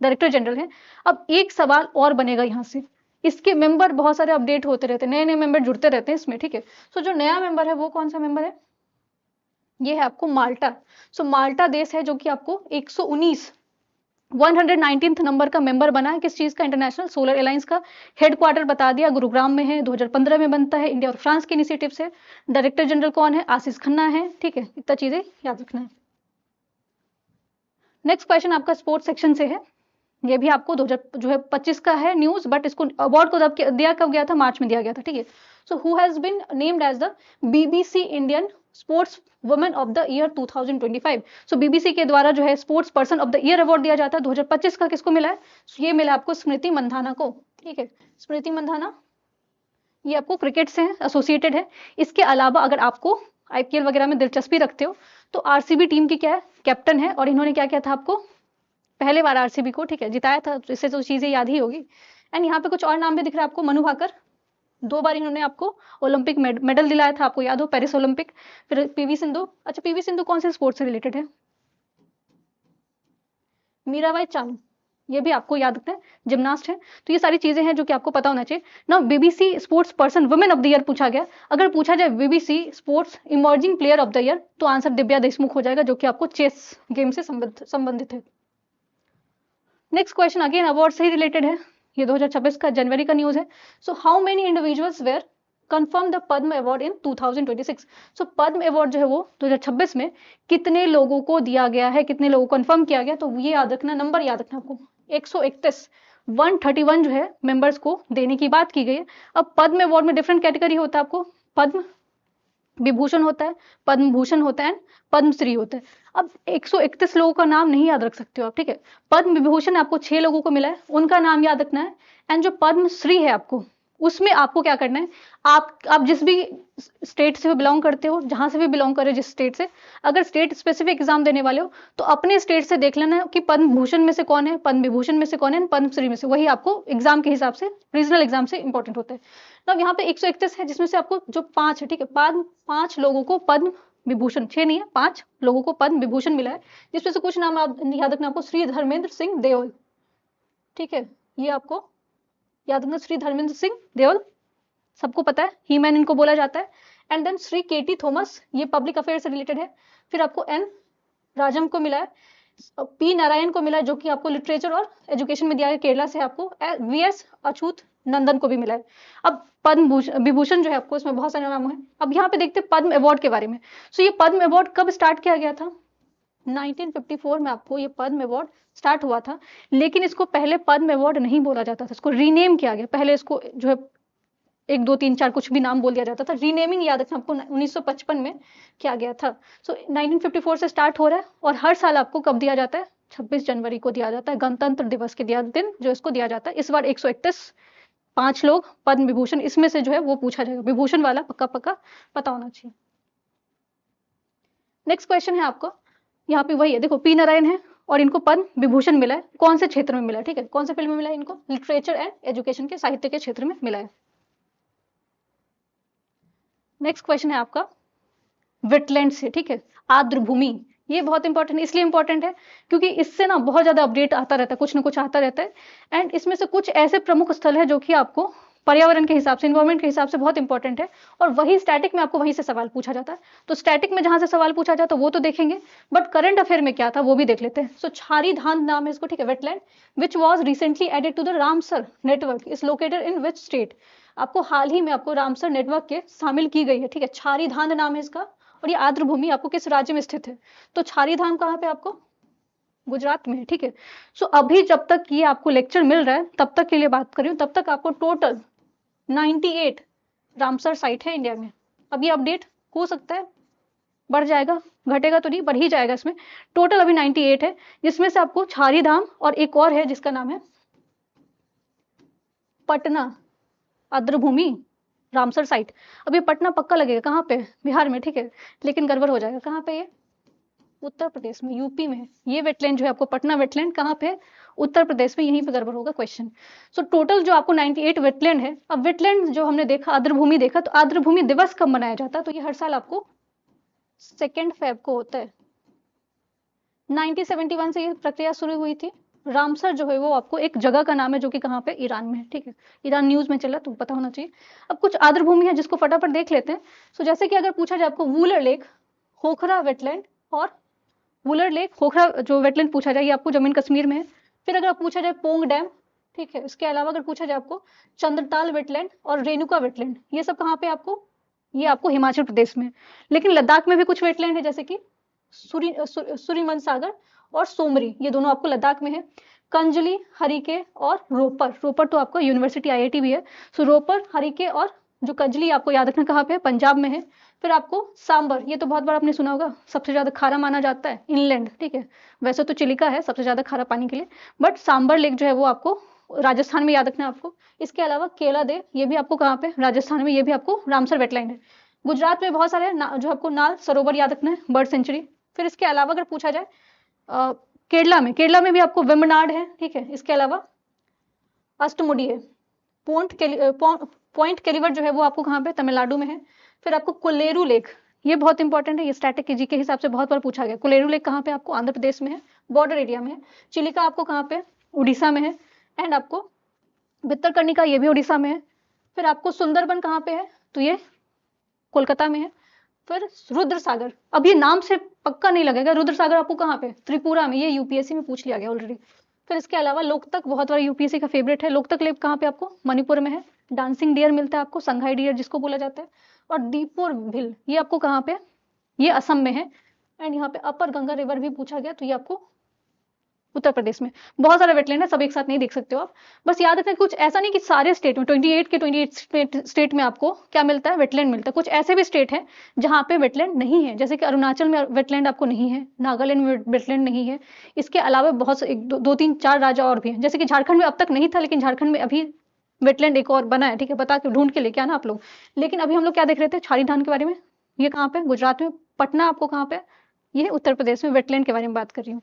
डायरेक्टर जनरल हैं। अब एक सवाल और बनेगा यहाँ से, इसके मेंबर बहुत सारे अपडेट होते रहते हैं, नए नए मेंबर जुड़ते रहते हैं इसमें, ठीक है। सो जो नया मेंबर है वो कौन सा मेंबर है, ये है आपको माल्टा। सो माल्टा देश है जो कि आपको 119th नंबर का मेंबर बना है, किस चीज का, इंटरनेशनल सोलर अलायंस का। हेडक्वार्टर बता दिया गुरुग्राम में है, 2015 में बनता है, इंडिया और फ्रांस के इनिशिएटिव से। डायरेक्टर जनरल कौन है, आशीष खन्ना है, ठीक है। इतना चीजें याद रखना है। नेक्स्ट क्वेश्चन आपका स्पोर्ट्स सेक्शन से है, ये भी आपको 2025 का है न्यूज, बट इसको अवार्ड को दिया कब गया था, मार्च में दिया गया था, ठीक है। So who has been named as the BBC Indian sports women of the year 2025। So BBC के द्वारा जो है sports person of the year award दिया जाता है। 2025 का किसको मिला है, ये मिला आपको स्मृति मंधाना को, ठीक है। स्मृति मंधाना ये आपको क्रिकेट से एसोसिएटेड है। इसके अलावा अगर आपको आईपीएल वगैरह में दिलचस्पी रखते हो तो आरसीबी टीम की क्या है, कैप्टन है, और इन्होंने क्या किया था आपको पहले बार आरसीबी को, ठीक है, जिताया था। तो इससे तो चीजें याद ही होगी। एंड यहाँ पे कुछ और नाम भी दिख रहा है आपको, मनु भाकर, 2 बार इन्होंने आपको ओलंपिक मेडल दिलाया था, आपको याद हो, पेरिस ओलंपिक। फिर पीवी सिंधु, अच्छा पीवी सिंधु कौन से स्पोर्ट्स से रिलेटेड है, मीराबाई चानू, ये भी आपको याद रखना है, जिम्नास्ट है। तो ये सारी चीजें हैं जो कि आपको पता होना चाहिए ना। BBC sports person women of the year पूछा गया, अगर पूछा जाए BBC sports emerging player of the year तो आंसर दिव्या देशमुख हो जाएगा, जो कि आपको चेस गेम से संबंधित है। नेक्स्ट क्वेश्चन अगेन अवार्ड से ही रिलेटेड है, ये 2026 का जनवरी का न्यूज है। So how many individuals were confirm the Padma award in 2026। So Padma award जो है वो 2026 में कितने लोगों को दिया गया है, कितने लोगों को कंफर्म किया गया, तो ये याद रखना, नंबर याद रखना आपको 131, 131 जो है मेंबर्स को देने की बात की गई है। अब पद्म अवार्ड में डिफरेंट कैटेगरी होता है, आपको पद्म विभूषण होता है, पद्म भूषण होता है, पद्मश्री होता है। अब 131 लोगों का नाम नहीं याद रख सकते हो आप, ठीक है। पद्म विभूषण आपको 6 लोगों को मिला है, उनका नाम याद रखना है। एंड जो पद्मश्री है आपको, उसमें आपको क्या करना है, आप जिस भी स्टेट से बिलोंग करते हो, जहां से भी बिलोंग करे जिस स्टेट से, अगर स्टेट स्पेसिफिक एग्जाम देने वाले हो तो अपने स्टेट से देख लेना कि पद्म भूषण में से कौन है, पद्म विभूषण में से कौन है, पद्मश्री में से, वही आपको एग्जाम के हिसाब से रीजनल एग्जाम से इंपॉर्टेंट होता है। अब यहाँ पे 131 है, जिसमें से आपको जो 5 है, ठीक है, 5 लोगों को पद्म विभूषण, 6 नहीं है, 5 लोगों को पद्म विभूषण मिला है, जिसमें से कुछ नाम आप याद रखना, आपको श्री धर्मेंद्र सिंह देओल, ठीक है, ये आपको याद रखना, श्री धर्मेंद्र सिंह देओल सबको पता है, ही मैन इनको बोला जाता है। एंड देन श्री केटी थॉमस, ये पब्लिक अफेयर से रिलेटेड है। फिर आपको एन राजम को मिला है, पी नारायण को मिला है जो कि आपको लिटरेचर और एजुकेशन में दिया है केरला से, आपको वीएस अछूत नंदन को भी मिला है। अब पद्म विभूषण जो है आपको इसमें बहुत सारे नाम है। अब यहाँ पे देखते हैं पद्म अवार्ड के बारे में। सो ये पद्म अवार्ड कब स्टार्ट किया गया था, 1954 में आपको ये पद्म अवार्ड स्टार्ट हुआ था, लेकिन इसको पहले पद्म अवार्ड नहीं बोला जाता था, इसको रीनेम किया गया। पहले इसको जो है 1 2 3 4 कुछ भी नाम बोल दिया जाता था, रीनेमिंग याद रखना आपको 1955 में किया गया था। सो 1954 से स्टार्ट हो रहा है और हर साल आपको कब दिया जाता है? 26 जनवरी को दिया जाता है, गणतंत्र दिवस के दिन जो इसको दिया जाता है। इस बार 131 5 लोग पद्म विभूषण, इसमें से जो है वो पूछा जाएगा, विभूषण वाला पक्का पक्का पता होना चाहिए। नेक्स्ट क्वेश्चन है आपको, यहाँ पे वही है, देखो पी नारायण है और इनको पद्म विभूषण मिला है, कौन से क्षेत्र में मिला है? ठीक है, कौन से फील्ड में मिला है इनको? लिटरेचर एंड एजुकेशन के, साहित्य के क्षेत्र में मिला है। नेक्स्ट क्वेश्चन है आपका वेटलैंड से, ठीक है, आर्द्र भूमि। ये बहुत इंपॉर्टेंट, इसलिए इंपॉर्टेंट है क्योंकि इससे ना बहुत ज्यादा अपडेट आता रहता है, कुछ ना कुछ आता रहता है। एंड इसमें से कुछ ऐसे प्रमुख स्थल है जो कि आपको पर्यावरण के हिसाब से, इन्वायरमेंट के हिसाब से बहुत इंपॉर्टेंट है, और वही स्टैटिक में आपको वहीं से सवाल पूछा जाता है। तो स्टैटिक में जहां से सवाल पूछा जाता है वो तो देखेंगे, बट करंट अफेयर में क्या था वो भी देख लेते हैं। सो छारी धान नाम है इसको, ठीक है, wetland which was recently added to the Ramsar network is located in which state? आपको हाल ही में आपको रामसर नेटवर्क के शामिल की गई है, ठीक है, छारी धान नाम है इसका, और ये आर्द्र भूमि आपको किस राज्य में स्थित है? तो छारी धाम कहाँ पे आपको? गुजरात में है, ठीक है। सो अभी जब तक ये आपको लेक्चर मिल रहा है तब तक के लिए बात कर रही हूँ, तब तक आपको टोटल 98 रामसर साइट है इंडिया में। अब ये अपडेट हो सकता है बढ़ जाएगा, घटेगा तो नहीं, बढ़ ही जाएगा। इसमें टोटल अभी 98 है, जिसमें से आपको छारी धाम और एक और है जिसका नाम है पटना आर्द्रभूमि रामसर साइट। अब ये पटना पक्का लगेगा कहाँ पे? बिहार में, ठीक है, लेकिन गड़बड़ हो जाएगा। कहाँ पे? ये उत्तर प्रदेश में, यूपी में। ये वेटलैंड जो है आपको पटना वेटलैंड कहाँ पे? उत्तर प्रदेश में, यहीं पे गड़बड़ होगा क्वेश्चन। सो टोटल जो आपको 98 वेटलैंड है। अब वेटलैंड जो हमने देखा, आर्द्रभूमि देखा, तो आर्द्रभूमि दिवस कब मनाया जाता है? तो ये हर साल आपको 2 फेब को होता है। 1971 से ये प्रक्रिया शुरू हुई थी। रामसर जो है वो आपको एक जगह का नाम है जो कि कहाँ पे? ईरान में है, ठीक है, ईरान न्यूज में चला तो पता होना चाहिए। अब कुछ आर्द्रभूमि है जिसको फटाफट देख लेते हैं। सो जैसे कि अगर पूछा जाए आपको वूलर लेक, खोखरा वेटलैंड, और वूलर लेक खोखरा जो वेटलैंड पूछा जाए ये आपको जम्मू कश्मीर में है। फिर अगर पूछा जाए पोंग डैम, ठीक है, इसके अलावा अगर पूछा जाए आपको चंद्रताल वेटलैंड और रेणुका वेटलैंड, ये सब कहाँ पे आपको? ये आपको हिमाचल प्रदेश में। लेकिन लद्दाख में भी कुछ वेटलैंड है जैसे कि सूरीमन सागर और सोमरी, ये दोनों आपको लद्दाख में है। कंजली, हरिके और रोपर, रोपर तो आपको यूनिवर्सिटी IIT भी है। सो रोपर, हरिके और जो कंजली आपको याद रखना कहाँ पे है? पंजाब में है। फिर आपको सांबर, ये तो बहुत बार आपने सुना होगा, सबसे ज्यादा खारा माना जाता है इनलैंड, ठीक है, वैसे तो चिलिका है सबसे ज्यादा खारा पानी के लिए, बट सांबर लेक जो है वो आपको राजस्थान में याद रखना है आपको। इसके अलावा केला देव, ये भी आपको कहाँ पे? राजस्थान में, ये भी आपको रामसर वेटलैंड है। गुजरात में बहुत सारे जो आपको नाल सरोवर याद रखना है, बर्ड सेंचुरी। फिर इसके अलावा अगर पूछा जाए केरला में भी आपको वेम्बनाड है, ठीक है, इसके अलावा अष्टमुडी है। पॉइंट कैलिवर जो है वो आपको कहाँ पे? तमिलनाडु में है। फिर आपको कोलेरू लेक, ये बहुत इंपॉर्टेंट है, ये स्टैटिक जी के हिसाब से बहुत बार पूछा गया। कोलेरू लेक कहाँ पे? आपको आंध्र प्रदेश में है, बॉर्डर एरिया में है। चिलिका आपको कहाँ पे? उड़ीसा में है। एंड आपको भितरकनिका, ये भी उड़ीसा में है। फिर आपको सुंदरबन कहाँ पे है? तो ये कोलकाता में है। फिर रुद्र सागर, अब ये नाम से पक्का नहीं लगेगा, रुद्र सागर आपको कहाँ पे? त्रिपुरा में, ये यूपीएससी में पूछ लिया गया ऑलरेडी। फिर इसके अलावा लोकतक, बहुत बार यूपीएससी का फेवरेट है, लोकतक लेक कहाँ पे? आपको मणिपुर में है। डांसिंग डियर मिलता है आपको, संघाई डियर जिसको बोला जाता है। और दीपोर भील, ये आपको कहाँ पे? ये असम में है। एंड यहाँ पे अपर गंगा रिवर भी पूछा गया, तो ये आपको उत्तर प्रदेश में। बहुत सारे वेटलैंड है, सब एक साथ नहीं देख सकते हो आप, बस याद रखना कुछ ऐसा नहीं कि सारे स्टेट में 28 के 28 स्टेट में आपको क्या मिलता है? वेटलैंड मिलता है। कुछ ऐसे भी स्टेट है जहाँ पे वेटलैंड नहीं है, जैसे कि अरुणाचल में वेटलैंड आपको नहीं है, नागालैंड में वेटलैंड नहीं है। इसके अलावा बहुत से 1 2 3 4 राज्य और भी हैं, जैसे कि झारखंड में अब तक नहीं था, लेकिन झारखंड में अभी वेटलैंड एक और बना है, ठीक है, बता के ढूंढ के लेके आना आप लोग। लेकिन अभी हम लोग क्या देख रहे थे? छारी धान के बारे में। ये कहाँ पे? गुजरात में। पटना आपको कहाँ पे? ये उत्तर प्रदेश में, वेटलैंड के बारे में बात कर रही हूँ।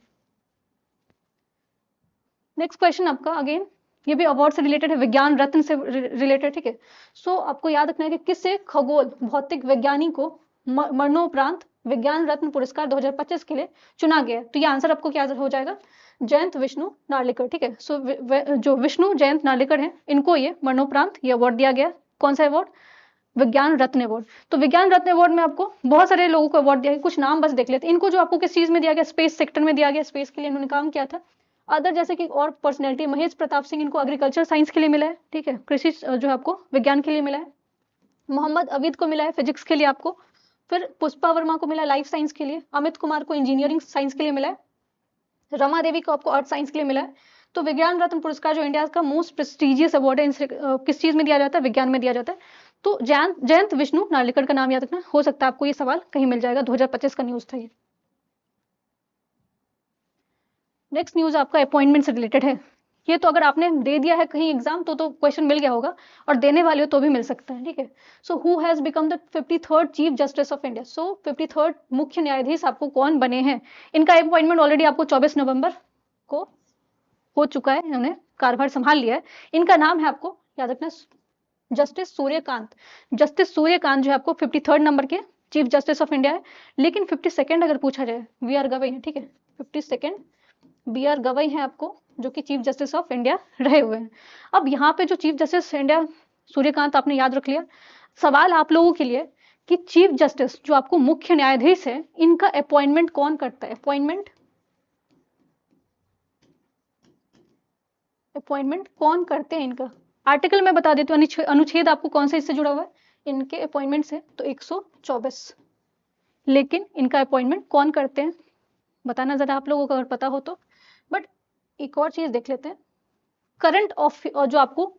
नेक्स्ट क्वेश्चन आपका अगेन, ये भी अवार्ड से रिलेटेड है, विज्ञान रत्न से रिलेटेड, ठीक है। सो आपको याद रखना है कि किससे खगोल भौतिक वैज्ञानिक को मरणोपरांत विज्ञान रत्न पुरस्कार 2025 के लिए चुना गया है? तो ये आंसर आपको क्या हो जाएगा? जयंत विष्णु नार्लिकर, ठीक है। सो जो विष्णु जयंत नार्लिकर हैं, इनको ये मरणोपरांत ये अवार्ड दिया गया। कौन सा अवार्ड? विज्ञान रत्न अवार्ड। तो विज्ञान रत्न अवार्ड में आपको बहुत सारे लोगों को अवार्ड दिया गया, कुछ नाम बस देख लेते हैं। इनको जो आपको किस चीज में दिया गया? स्पेस सेक्टर में दिया गया, स्पेस के लिए इन्होंने काम किया था। अदर जैसे कि और पर्सनैलिटी, महेश प्रताप सिंह, इनको एग्रीकल्चर साइंस के लिए मिला है, ठीक है, कृषि जो है आपको विज्ञान के लिए मिला है। मोहम्मद अवीद को मिला है फिजिक्स के लिए आपको। फिर पुष्पा वर्मा को मिला लाइफ साइंस के लिए, अमित कुमार को इंजीनियरिंग साइंस के लिए मिला है, रमा देवी को आपको अर्थ साइंस के लिए मिला है। तो विज्ञान रत्न पुरस्कार जो इंडिया का मोस्ट प्रेस्टिजियस अवार्ड है, किस चीज में दिया जाता है, विज्ञान में दिया जाता है। तो जयंत विष्णु नार्लिकर का नाम याद रखना, हो सकता है आपको ये सवाल कहीं मिल जाएगा, 2025 का न्यूज था ये। नेक्स्ट न्यूज आपका अपॉइंटमेंट से रिलेटेड है। ये तो अगर आपने दे दिया है कहीं एग्जाम तो क्वेश्चन मिल गया होगा, और देने वाले हो तो भी मिल सकता है, ठीक है। So who has become the 53rd chief justice of India. So 53rd मुख्य न्यायाधीश आपको कौन बने हैं, इनका अपॉइंटमेंट ऑलरेडी आपको 24 नवंबर को हो चुका है, इन्होंने कार्यभार संभाल लिया है। इनका नाम है, आपको याद रखना, जस्टिस सूर्यकांत। जस्टिस सूर्यकांत जो है आपको 53rd नंबर के चीफ जस्टिस ऑफ इंडिया है। लेकिन 52nd अगर पूछा जाए, वी आर गवई है, ठीक है, 52nd बी आर गवई हैं आपको, जो कि चीफ जस्टिस ऑफ इंडिया रहे हुए हैं। अब यहाँ पे जो चीफ जस्टिस इंडिया सूर्यकांत आपने याद रख लिया। सवाल आप लोगों के लिए कि चीफ जस्टिस जो आपको मुख्य न्यायाधीश है, इनका अपॉइंटमेंट कौन करता है, अपॉइंटमेंट कौन करते हैं इनका। आर्टिकल मैं बता देती हूँ, अनुच्छेद आपको कौन से इससे जुड़ा हुआ है इनके अपॉइंटमेंट से, तो 124। लेकिन इनका अपॉइंटमेंट कौन करते हैं बताना जरा आप लोगों को अगर पता हो तो। बट एक और चीज देख लेते हैं, करंट ऑफ, और जो आपको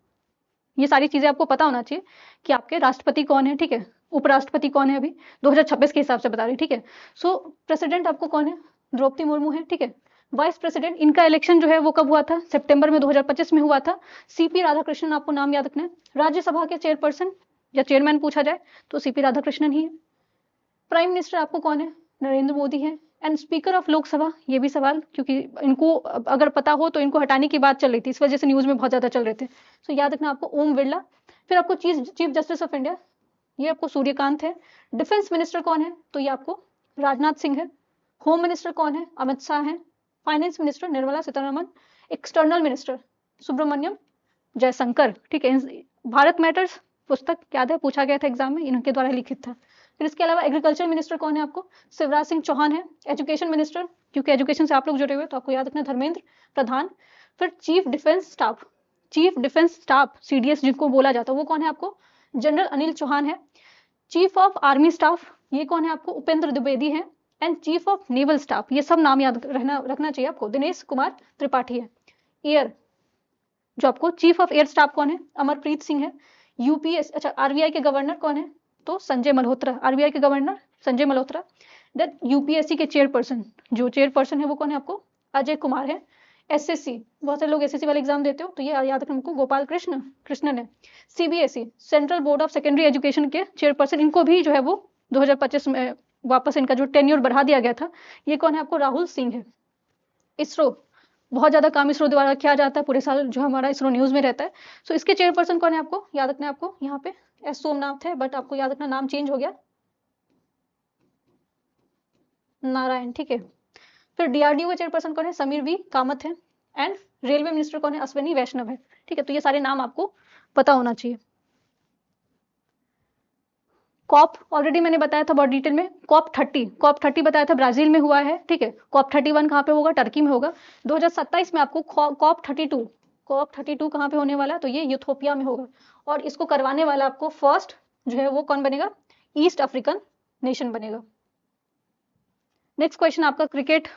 ये सारी चीजें आपको पता होना चाहिए कि आपके राष्ट्रपति कौन है, ठीक है, उपराष्ट्रपति कौन है, अभी 2026 के हिसाब से बता रही, ठीक है। सो प्रेसिडेंट आपको कौन है, द्रौपदी मुर्मू है, ठीक है। वाइस प्रेसिडेंट, इनका इलेक्शन जो है वो कब हुआ था, सितंबर में 2025 में हुआ था, सीपी राधाकृष्णन, आपको नाम याद रखना है। राज्यसभा के चेयरपर्सन या चेयरमैन पूछा जाए तो सीपी राधाकृष्णन ही है। प्राइम मिनिस्टर आपको कौन है, नरेंद्र मोदी है। एंड स्पीकर ऑफ लोकसभा, ये भी सवाल, क्योंकि इनको अगर पता हो तो इनको हटाने की बात चल रही थी, इस वजह से न्यूज में बहुत ज्यादा चल रहे थे। सो याद रखना आपको ओम बिरला। फिर आपको चीफ जस्टिस ऑफ इंडिया, ये आपको सूर्यकांत है। डिफेंस मिनिस्टर कौन है, तो ये आपको राजनाथ सिंह है। होम मिनिस्टर कौन है, अमित शाह है। Finance minister Nirmala Sitharaman. External minister Subrahmanyam Jaishankar, ठीक है। भारत मैटर्स पुस्तक याद है, पूछा गया था एग्जाम में, इनके द्वारा लिखित था। फिर इसके अलावा एग्रीकल्चर मिनिस्टर कौन है, आपको शिवराज सिंह चौहान है। एजुकेशन मिनिस्टर, क्योंकि एजुकेशन से आप लोग जुड़े हुए तो आपको याद रखना धर्मेंद्र प्रधान। फिर चीफ डिफेंस स्टाफ सीडीएस जिनको बोला जाता है, वो कौन है आपको, जनरल अनिल चौहान है। चीफ ऑफ आर्मी स्टाफ, ये कौन है आपको, उपेंद्र द्विवेदी है। And chief of naval staff, ये सब नाम याद रखना चाहिए आपको, दिनेश कुमार त्रिपाठी है। एयर, जो आपको चीफ ऑफ एयर स्टाफ कौन है, अमरप्रीत सिंह है। यूपीएस, अच्छा, आरबीआई के गवर्नर कौन है, तो संजय मल्होत्रा, आरबीआई के governor Sanjay Malhotra. Then UPSC के चेयरपर्सन, जो चेयरपर्सन है वो कौन है आपको, अजय कुमार है। एसएससी, बहुत सारे लोग एसएससी वाले एग्जाम देते हो तो ये याद रखना हमको, गोपाल कृष्णन है। CBSE, central board of secondary education के चेयरपर्सन, इनको भी जो है वो 2025 में वापस इनका जो टेन्योर बढ़ा दिया गया था, ये कौन है आपको, राहुल सिंह है। इसरो, बहुत ज्यादा काम इसरो द्वारा किया जाता है, पूरे साल जो हमारा इसरो न्यूज में रहता है। सो इसके चेयरपर्सन कौन है आपको याद रखना है, आपको यहाँ पे एस सोमनाथ है, बट आपको याद रखना नाम चेंज हो गया, नारायण, ठीक है। फिर डीआरडीओ का चेयरपर्सन कौन है, समीर वी कामत है। एंड रेलवे मिनिस्टर कौन है, अश्विनी वैष्णव है, ठीक है। तो ये सारे नाम आपको पता होना चाहिए। कॉप ऑलरेडी मैंने बताया था बहुत डिटेल में, कॉप 30 बताया था ब्राजील में हुआ है, ठीक है। कॉप 31 कहाँ पे होगा, टर्की में होगा। 2027 में आपको कॉप 32 कहाँ पे होने वाला है, तो ये यूथोपिया में होगा। और इसको करवाने वाला आपको फर्स्ट जो है वो कौन बनेगा, ईस्ट अफ्रीकन नेशन बनेगा। नेक्स्ट क्वेश्चन आपका क्रिकेट,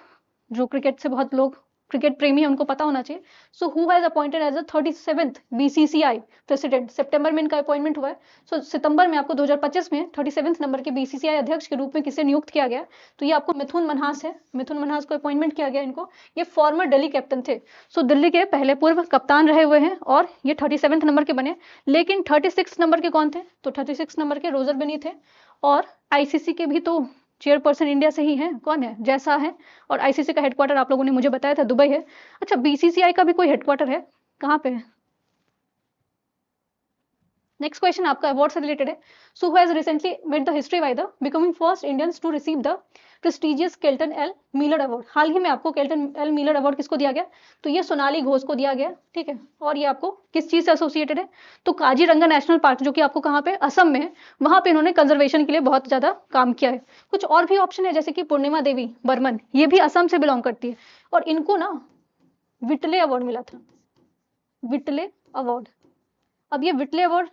जो क्रिकेट से बहुत लोग क्रिकेट प्रेमी है उनको पता होना चाहिए। So who has appointed as the 37th BCCI president, सितंबर में इनका अपॉइंटमेंट हुआ है। सो सितंबर में आपको 2025 में 37वें नंबर के बीसीसीआई अध्यक्ष के रूप में किसे नियुक्त किया गया, तो ये आपको मिथुन मनहास है। मिथुन मनहास को अपॉइंटमेंट किया गया इनको, ये फॉर्मर दिल्ली कैप्टन थे। सो दिल्ली के पहले पूर्व कप्तान रहे हुए हैं और ये 37वें नंबर के बने। लेकिन 36 नंबर के कौन थे, तो 36 नंबर के रोजर बेनी थे। और आईसीसी के भी तो चेयरपर्सन इंडिया से ही है, कौन है, जैसा है। और आईसीसी का हेडक्वार्टर आप लोगों ने मुझे बताया था दुबई है। अच्छा, बीसीसीआई का भी कोई हेडक्वार्टर है, कहाँ पे है। नेक्स्ट क्वेश्चन आपका अवार्ड से रिलेटेड है। So who has recently made the history by the becoming first Indians to receive the prestigious Kelton L Miller award. हाल ही में आपको केल्टन एल मिलर अवार्ड किसको दिया गया, तो ये सोनाली घोष को दिया गया, ठीक है। और ये आपको किस चीज से एसोसिएटेड है, तो काजीरंगा नेशनल पार्क, जो कि आपको कहाँ पे, असम में है। वहां पे इन्होंने कंजर्वेशन के लिए बहुत ज्यादा काम किया है। कुछ और भी ऑप्शन है, जैसे कि पूर्णिमा देवी बर्मन, ये भी असम से बिलोंग करती है। और इनको ना विटले अवार्ड मिला था, विटले अवार्ड। अब ये विटले अवार्ड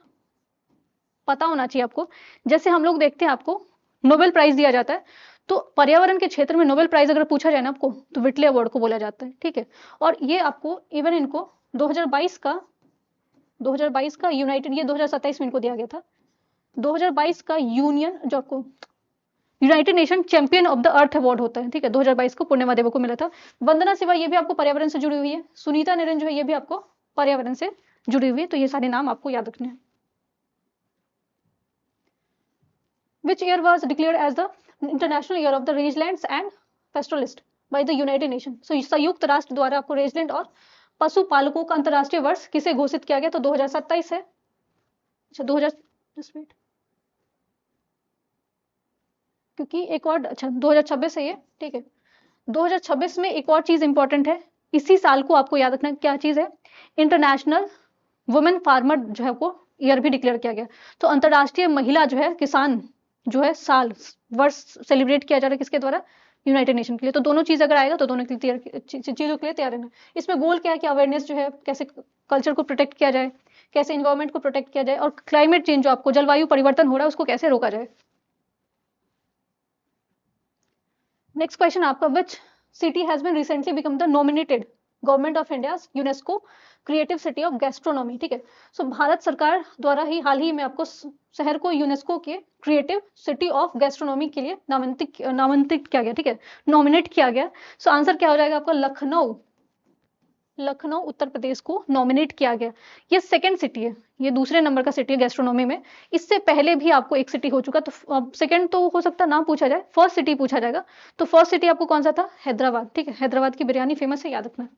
पता होना चाहिए आपको। जैसे हम लोग देखते हैं आपको नोबेल प्राइज दिया जाता है। तो पर्यावरण के क्षेत्र में नोबेल प्राइज अगर पूछा जाए ना आपको, तो विटले अवार्ड को बोला जाता है, ठीक है। और ये आपको इवन इनको 2022 का यूनाइटेड, ये 2027 में इनको दिया गया था। 2022 का यूनियन जो आपको United nation champion of the earth award होता है, ठीक है, 2022 को पूर्णिमा देवी को मिला था। वंदना सिवा ये भी आपको पर्यावरण से जुड़ी हुई है। सुनीता नरेन जो है ये भी आपको पर्यावरण से जुड़ी हुई है। तो ये सारे नाम आपको याद रखने हैं। Which year was declared as the International Year of the Rangelands and Pastoralists by the United Nations? So संयुक्त राष्ट्र द्वारा आपको रेंजलैंड और पशुपालकों का अंतर्राष्ट्रीय वर्ष किसे घोषित किया गया? तो 2027 है। अच्छा 2000 क्योंकि एक और, अच्छा 2026 है ये, ठीक है। 2026 में एक और चीज इंपॉर्टेंट है, इसी साल को आपको याद रखना क्या चीज है, इंटरनेशनल वुमेन फार्मर जो है वो ईयर भी डिक्लेयर किया गया। तो अंतर्राष्ट्रीय महिला जो है किसान जो है साल वर्ष सेलिब्रेट किया जा रहा है किसके द्वारा? यूनाइटेड नेशन के लिए। तो दोनों चीज अगर आएगा तो दोनों चीजों के लिए तैयार रहना। इसमें गोल क्या है कि अवेयरनेस जो है, कैसे कल्चर को प्रोटेक्ट किया जाए, कैसे इन्वायरमेंट को प्रोटेक्ट किया जाए, और क्लाइमेट चेंज जो आपको जलवायु परिवर्तन हो रहा है उसको कैसे रोका जाए। नेक्स्ट क्वेश्चन आपका, which city has been recently become the nominated government of India UNESCO creative city of gastronomy, ठीक है। सो भारत सरकार द्वारा ही हाल ही में आपको शहर को यूनेस्को के क्रिएटिव सिटी ऑफ गैस्ट्रोनॉमी के लिए नामांकित किया गया, ठीक है, नॉमिनेट किया गया। सो आंसर क्या हो जाएगा आपका? लखनऊ उत्तर प्रदेश को नॉमिनेट किया गया। ये सेकंड सिटी है, ये दूसरे नंबर का सिटी है गैस्ट्रोनॉमी में। इससे पहले भी आपको एक सिटी हो चुका, तो सेकंड तो हो सकता ना पूछा जाए, फर्स्ट सिटी पूछा जाएगा। तो फर्स्ट सिटी आपको कौन सा था? हैदराबाद, ठीक है। हैदराबाद की बिरयानी फेमस है, याद रखना।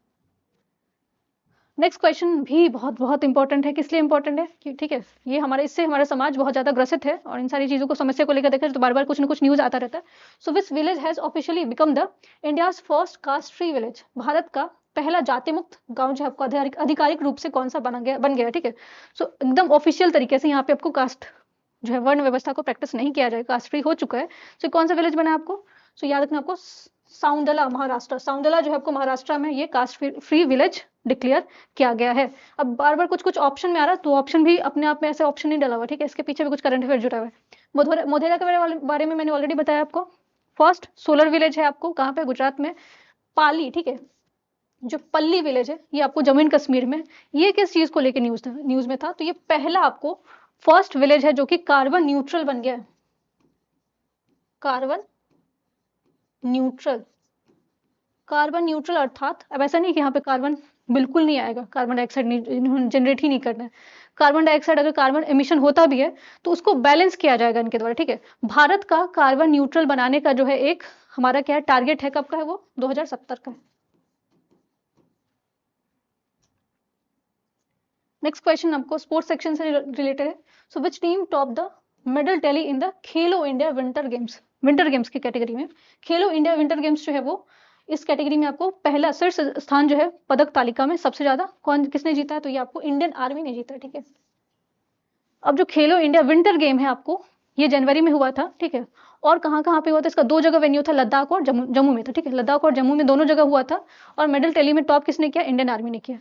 नेक्स्ट क्वेश्चन भी बहुत बहुत इंपॉर्टेंट है। किस लिए इंपॉर्टेंट है कि, ठीक है, ये हमारे, इससे हमारा समाज बहुत ज्यादा ग्रसित है, और इन सारी चीजों को, समस्या को लेकर देखा तो बार बार कुछ ना कुछ न्यूज आता रहता है। So which village has officially become the India's first caste free village? Bharat का पहला जाति मुक्त गांव जो आपको आधिकारिक रूप से कौन सा बन गया, ठीक है। सो एकदम ऑफिशियल तरीके से यहाँ पे आपको कास्ट जो है, वर्ण व्यवस्था को प्रैक्टिस नहीं किया जाएगा, कास्ट फ्री हो चुका है। सो कौन सा विलेज बना है आपको? सो याद रखना आपको, साउंडला, महाराष्ट्र। साउंडला जो है आपको महाराष्ट्र में ये कास्ट फ्री विलेज डिक्लेयर किया गया है। अब बार बार कुछ कुछ ऑप्शन में आ रहा है, तो ऑप्शन भी अपने आप में ऐसे ऑप्शन नहीं डाला हुआ, ठीक है, इसके पीछे भी कुछ करंट अफेयर जुड़ा हुआ है। मोढेरा के बारे में मैंने ऑलरेडी बताया आपको। फर्स्ट सोलर विलेज है आपको कहाँ पे? गुजरात में, पाली, ठीक है। जो पल्ली विलेज है ये आपको जम्मू एंड कश्मीर में। ये किस चीज को लेकर न्यूज में था? तो ये पहला आपको फर्स्ट विलेज है जो कि कार्बन न्यूट्रल बन गया है। कार्बन न्यूट्रल अर्थात, अब ऐसा नहीं कि यहाँ पे कार्बन बिल्कुल नहीं आएगा, कार्बन डाइऑक्साइड जनरेट ही नहीं करना है। कार्बन डाइऑक्साइड अगर कार्बन एमिशन होता भी है तो उसको बैलेंस किया जाएगा इनके द्वारा, ठीक है। भारत का कार्बन न्यूट्रल बनाने का जो है एक हमारा क्या है टारगेट है, कब का है वो? 2070 का है। नेक्स्ट क्वेश्चन आपको स्पोर्ट्स सेक्शन से रिलेटेड है। So which team top the medal tally in the Khelo India winter games की कैटेगरी में? खेलो इंडिया विंटर गेम्स जो है वो, इस कैटेगरी में आपको पहला शीर्ष स्थान जो है पदक तालिका में सबसे ज्यादा किसने जीता है? तो ये आपको इंडियन आर्मी ने जीता है, ठीक है। अब जो खेलो इंडिया विंटर गेम है आपको, ये जनवरी में हुआ था, ठीक है। और कहाँ कहाँ पे हुआ था? इसका दो जगह वेन्यू था, लद्दाख और जम्मू में था, ठीक है। लद्दाख और जम्मू में दोनों जगह हुआ था। और मेडल टैली में टॉप किसने किया? इंडियन आर्मी ने किया।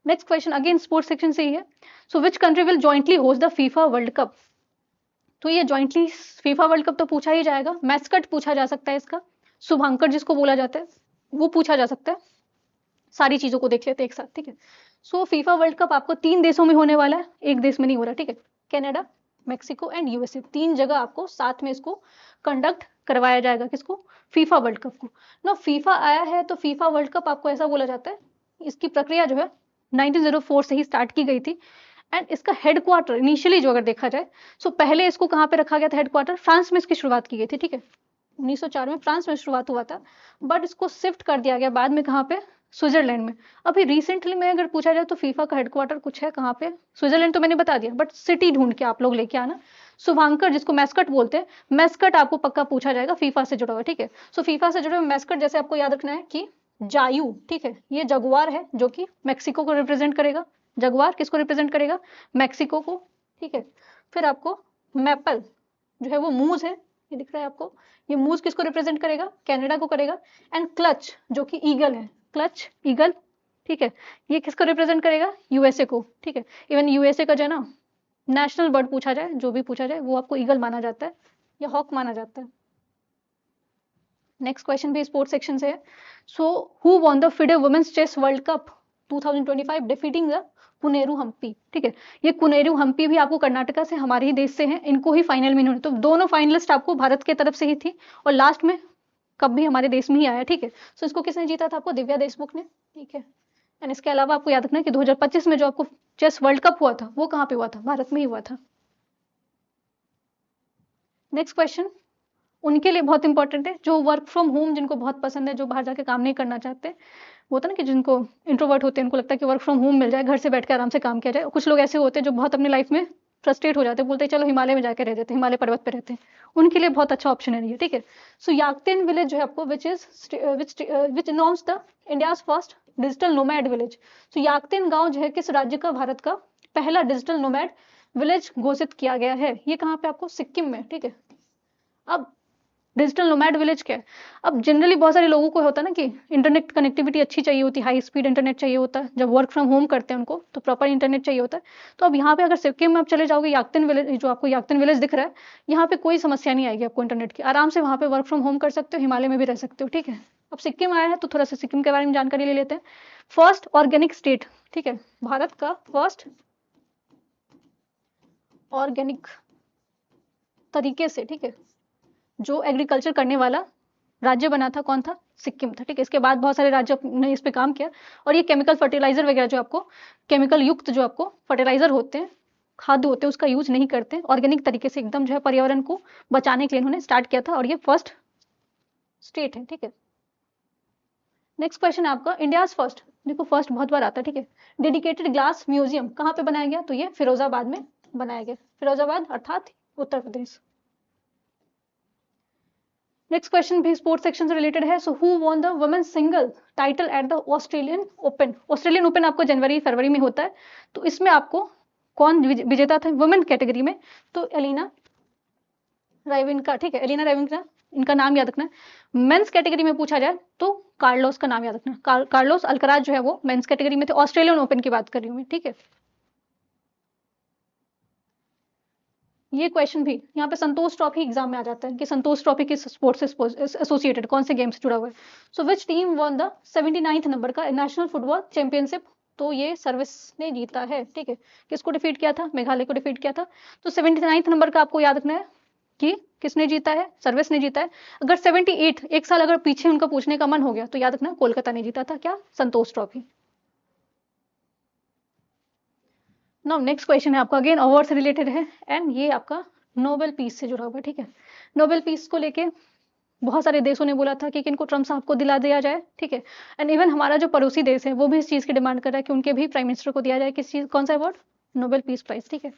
Next question again sports section से ही है। So which country will jointly host the FIFA World Cup? तो ये जॉइंटली फीफा वर्ल्ड कप तो पूछा ही जाएगा। मैस्कट पूछा जा सकता है इसका, शुभांकर जिसको बोला जाता है वो पूछा जा सकता है। सारी चीजों को देख लेते हैं एक साथ, ठीक है। सो फीफा वर्ल्ड कप आपको 3 देशों में होने वाला है, एक देश में नहीं हो रहा, ठीक है। कनाडा, मेक्सिको एंड यूएसए, 3 जगह आपको साथ में इसको कंडक्ट करवाया जाएगा। किसको? फीफा वर्ल्ड कप को ना। फीफा आया है तो फीफा वर्ल्ड कप आपको ऐसा बोला जाता है, इसकी प्रक्रिया जो है 1904 से ही स्टार्ट की गई थी। एंड इसका हेडक्वार्टर इनिशियली जो अगर देखा जाए, सो पहले इसको कहाँ पे रखा गया था? हेडक्वार्टर फ्रांस में इसकी शुरुआत की गई थी, ठीक है। 1904 में फ्रांस में शुरुआत हुआ था, बट इसको शिफ्ट कर दिया गया बाद में कहाँ पे? स्विट्जरलैंड में। अभी रिसेंटली में अगर पूछा जाए तो फीफा का हेडक्वार्टर कुछ है कहाँ पे? स्विट्जरलैंड तो मैंने बता दिया, बट सिटी ढूंढ के आप लोग लेके आना। शुभांकर जिसको मैस्कट बोलते हैं, मैस्कट आपको पक्का पूछा जाएगा फीफा से जुड़ा हुआ, ठीक है। सो फीफा से जुड़े हुए मैस्कट जैसे आपको याद रखना है कि जायू, ठीक है, ये जगुआर है जो कि मेक्सिको को रिप्रेजेंट करेगा। जगुआर किसको रिप्रेजेंट करेगा? मेक्सिको को, ठीक है। फिर आपको मैपल जो है वो मूज है, ये दिख रहा है आपको, ये मूज किसको रिप्रेजेंट करेगा? कनाडा को करेगा। एंड क्लच जो कि ईगल है, क्लच ईगल, ठीक है, ये किसको रिप्रेजेंट करेगा? यूएसए को, ठीक है। इवन यूएसए का जो है ना नेशनल बर्ड पूछा जाए, जो भी पूछा जाए, वो आपको ईगल माना जाता है या हॉक माना जाता है। नेक्स्ट क्वेश्चन भी स्पोर्ट्स सेक्शन से है। So who won the FIDE women's chess world cup 2025 defeating the Koneru Humpy. ठीक है, ये कुनेरू हम्पी भी आपको कर्नाटका से, हमारे ही देश से हैं, इनको ही फाइनल में इन्होंने, तो दोनों फाइनलिस्ट आपको भारत के तरफ से ही थी और लास्ट में कप भी हमारे देश में ही आया। ठीक है, सो इसको किसने जीता था? आपको दिव्या देशमुख ने। ठीक है, एंड इसके अलावा आपको याद रखना है कि 2025 में जो आपको चेस वर्ल्ड कप हुआ था वो कहाँ पे हुआ था? भारत में ही हुआ था। नेक्स्ट क्वेश्चन उनके लिए बहुत इंपॉर्टेंट है जो वर्क फ्रॉम होम जिनको बहुत पसंद है, जो बाहर जाके काम नहीं करना चाहते। वो होता है ना कि जिनको इंट्रोवर्ट होते हैं, उनको लगता है कि वर्क फ्रॉम होम मिल जाए, घर से बैठ के आराम से काम किया जाए। कुछ लोग ऐसे होते हैं जो बहुत अपनी लाइफ में फ्रस्ट्रेट हो जाते हैं, बोलते हैं चलो हिमालय में जाकर रह जाते हैं, हिमालय पर्वत पे रहते हैं, उनके लिए बहुत अच्छा ऑप्शन है ये। ठीक है, सो याकतेन विलेज जो है आपको which announce the India's first digital nomad village. So Yakten गांव जो है किस राज्य का भारत का पहला डिजिटल नोमैड विलेज घोषित किया गया है? ये कहाँ पे? आपको सिक्किम में। ठीक है, अब डिजिटल नोमैड विलेज क्या है? अब जनरली बहुत सारे लोगों को होता है ना कि इंटरनेट कनेक्टिविटी अच्छी चाहिए होती है, हाई स्पीड इंटरनेट चाहिए होता है, जब वर्क फ्रॉम होम करते हैं उनको तो प्रॉपर इंटरनेट चाहिए होता है। तो अब यहाँ पे अगर सिक्किम में आप चले जाओगे, याकतिन विलेज, जो आपको याकतिन विलेज दिख रहा है, यहाँ पे कोई समस्या नहीं आएगी आपको इंटरनेट की, आराम से वहाँ पे वर्क फ्रॉम होम कर सकते हो, हिमालय में भी रह सकते हो। ठीक है, अब सिक्किम आया है तो थोड़ा सा सिक्किम के बारे में जानकारी ले लेते हैं। फर्स्ट ऑर्गेनिक स्टेट, ठीक है, भारत का फर्स्ट ऑर्गेनिक तरीके से, ठीक है, जो एग्रीकल्चर करने वाला राज्य बना था, कौन था? सिक्किम था। ठीक है, इसके बाद बहुत सारे राज्य ने इस पे काम किया और ये केमिकल फर्टिलाइजर वगैरह, जो आपको केमिकल युक्त जो आपको फर्टिलाइजर होते हैं, खाद्य होते हैं, उसका यूज नहीं करते, ऑर्गेनिक तरीके से एकदम जो है पर्यावरण को बचाने के लिए इन्होंने स्टार्ट किया था और ये फर्स्ट स्टेट है। ठीक है, नेक्स्ट क्वेश्चन है आपका इंडियाज फर्स्ट, देखो फर्स्ट बहुत बार आता है। ठीक है, डेडिकेटेड ग्लास म्यूजियम कहाँ पे बनाया गया? तो ये फिरोजाबाद में बनाया गया, फिरोजाबाद अर्थात उत्तर प्रदेश। नेक्स्ट क्वेश्चन भी स्पोर्ट्स सेक्शन से रिलेटेड है। So who won the women's single title at the Australian open? Australian open आपको जनवरी फरवरी में होता है, तो इसमें आपको कौन विजेता था वुमेन कैटेगरी में? तो एलिना राइविंका। ठीक है, एलिना राइविंका, इनका नाम याद रखना है। मेंस कैटेगरी में पूछा जाए तो कार्लोस का नाम याद रखना, कार्लोस अल्कराज जो है वो मेंस कैटेगरी में थे। ऑस्ट्रेलियन ओपन की बात कर रही हूँ मैं। ठीक है, ये क्वेश्चन भी यहाँ पे संतोष ट्रॉफी एग्जाम में आ जाता है कि संतोष ट्रॉफी किस स्पोर्ट्स से एसोसिएटेड, कौन से गेम से जुड़ा हुआ है। So which team won the 79th number का नेशनल फुटबॉल चैंपियनशिप? तो ये सर्विस ने जीता है। ठीक है, किसको डिफीट किया था? मेघालय को डिफीट किया था। तो 79th नंबर का आपको याद रखना है कि किसने जीता है? सर्विस ने जीता है। अगर 78 एक साल अगर पीछे उनका पूछने का मन हो गया तो याद रखना कोलकाता ने जीता था। क्या? संतोष ट्रॉफी। नाउ नेक्स्ट क्वेश्चन है आपका अगेन अवार्ड से रिलेटेड है एंड ये आपका नोबेल पीस से जुड़ा हुआ है। ठीक है, नोबेल पीस को लेके बहुत सारे देशों ने बोला था कि किनको ट्रम्प साहब को दिला दिया जाए। ठीक है, एंड इवन हमारा जो पड़ोसी देश है वो भी इस चीज़ की डिमांड कर रहा है कि उनके भी प्राइम मिनिस्टर को दिया जाए किस चीज़, कौन सा अवार्ड? Nobel Peace prize. ठीक है,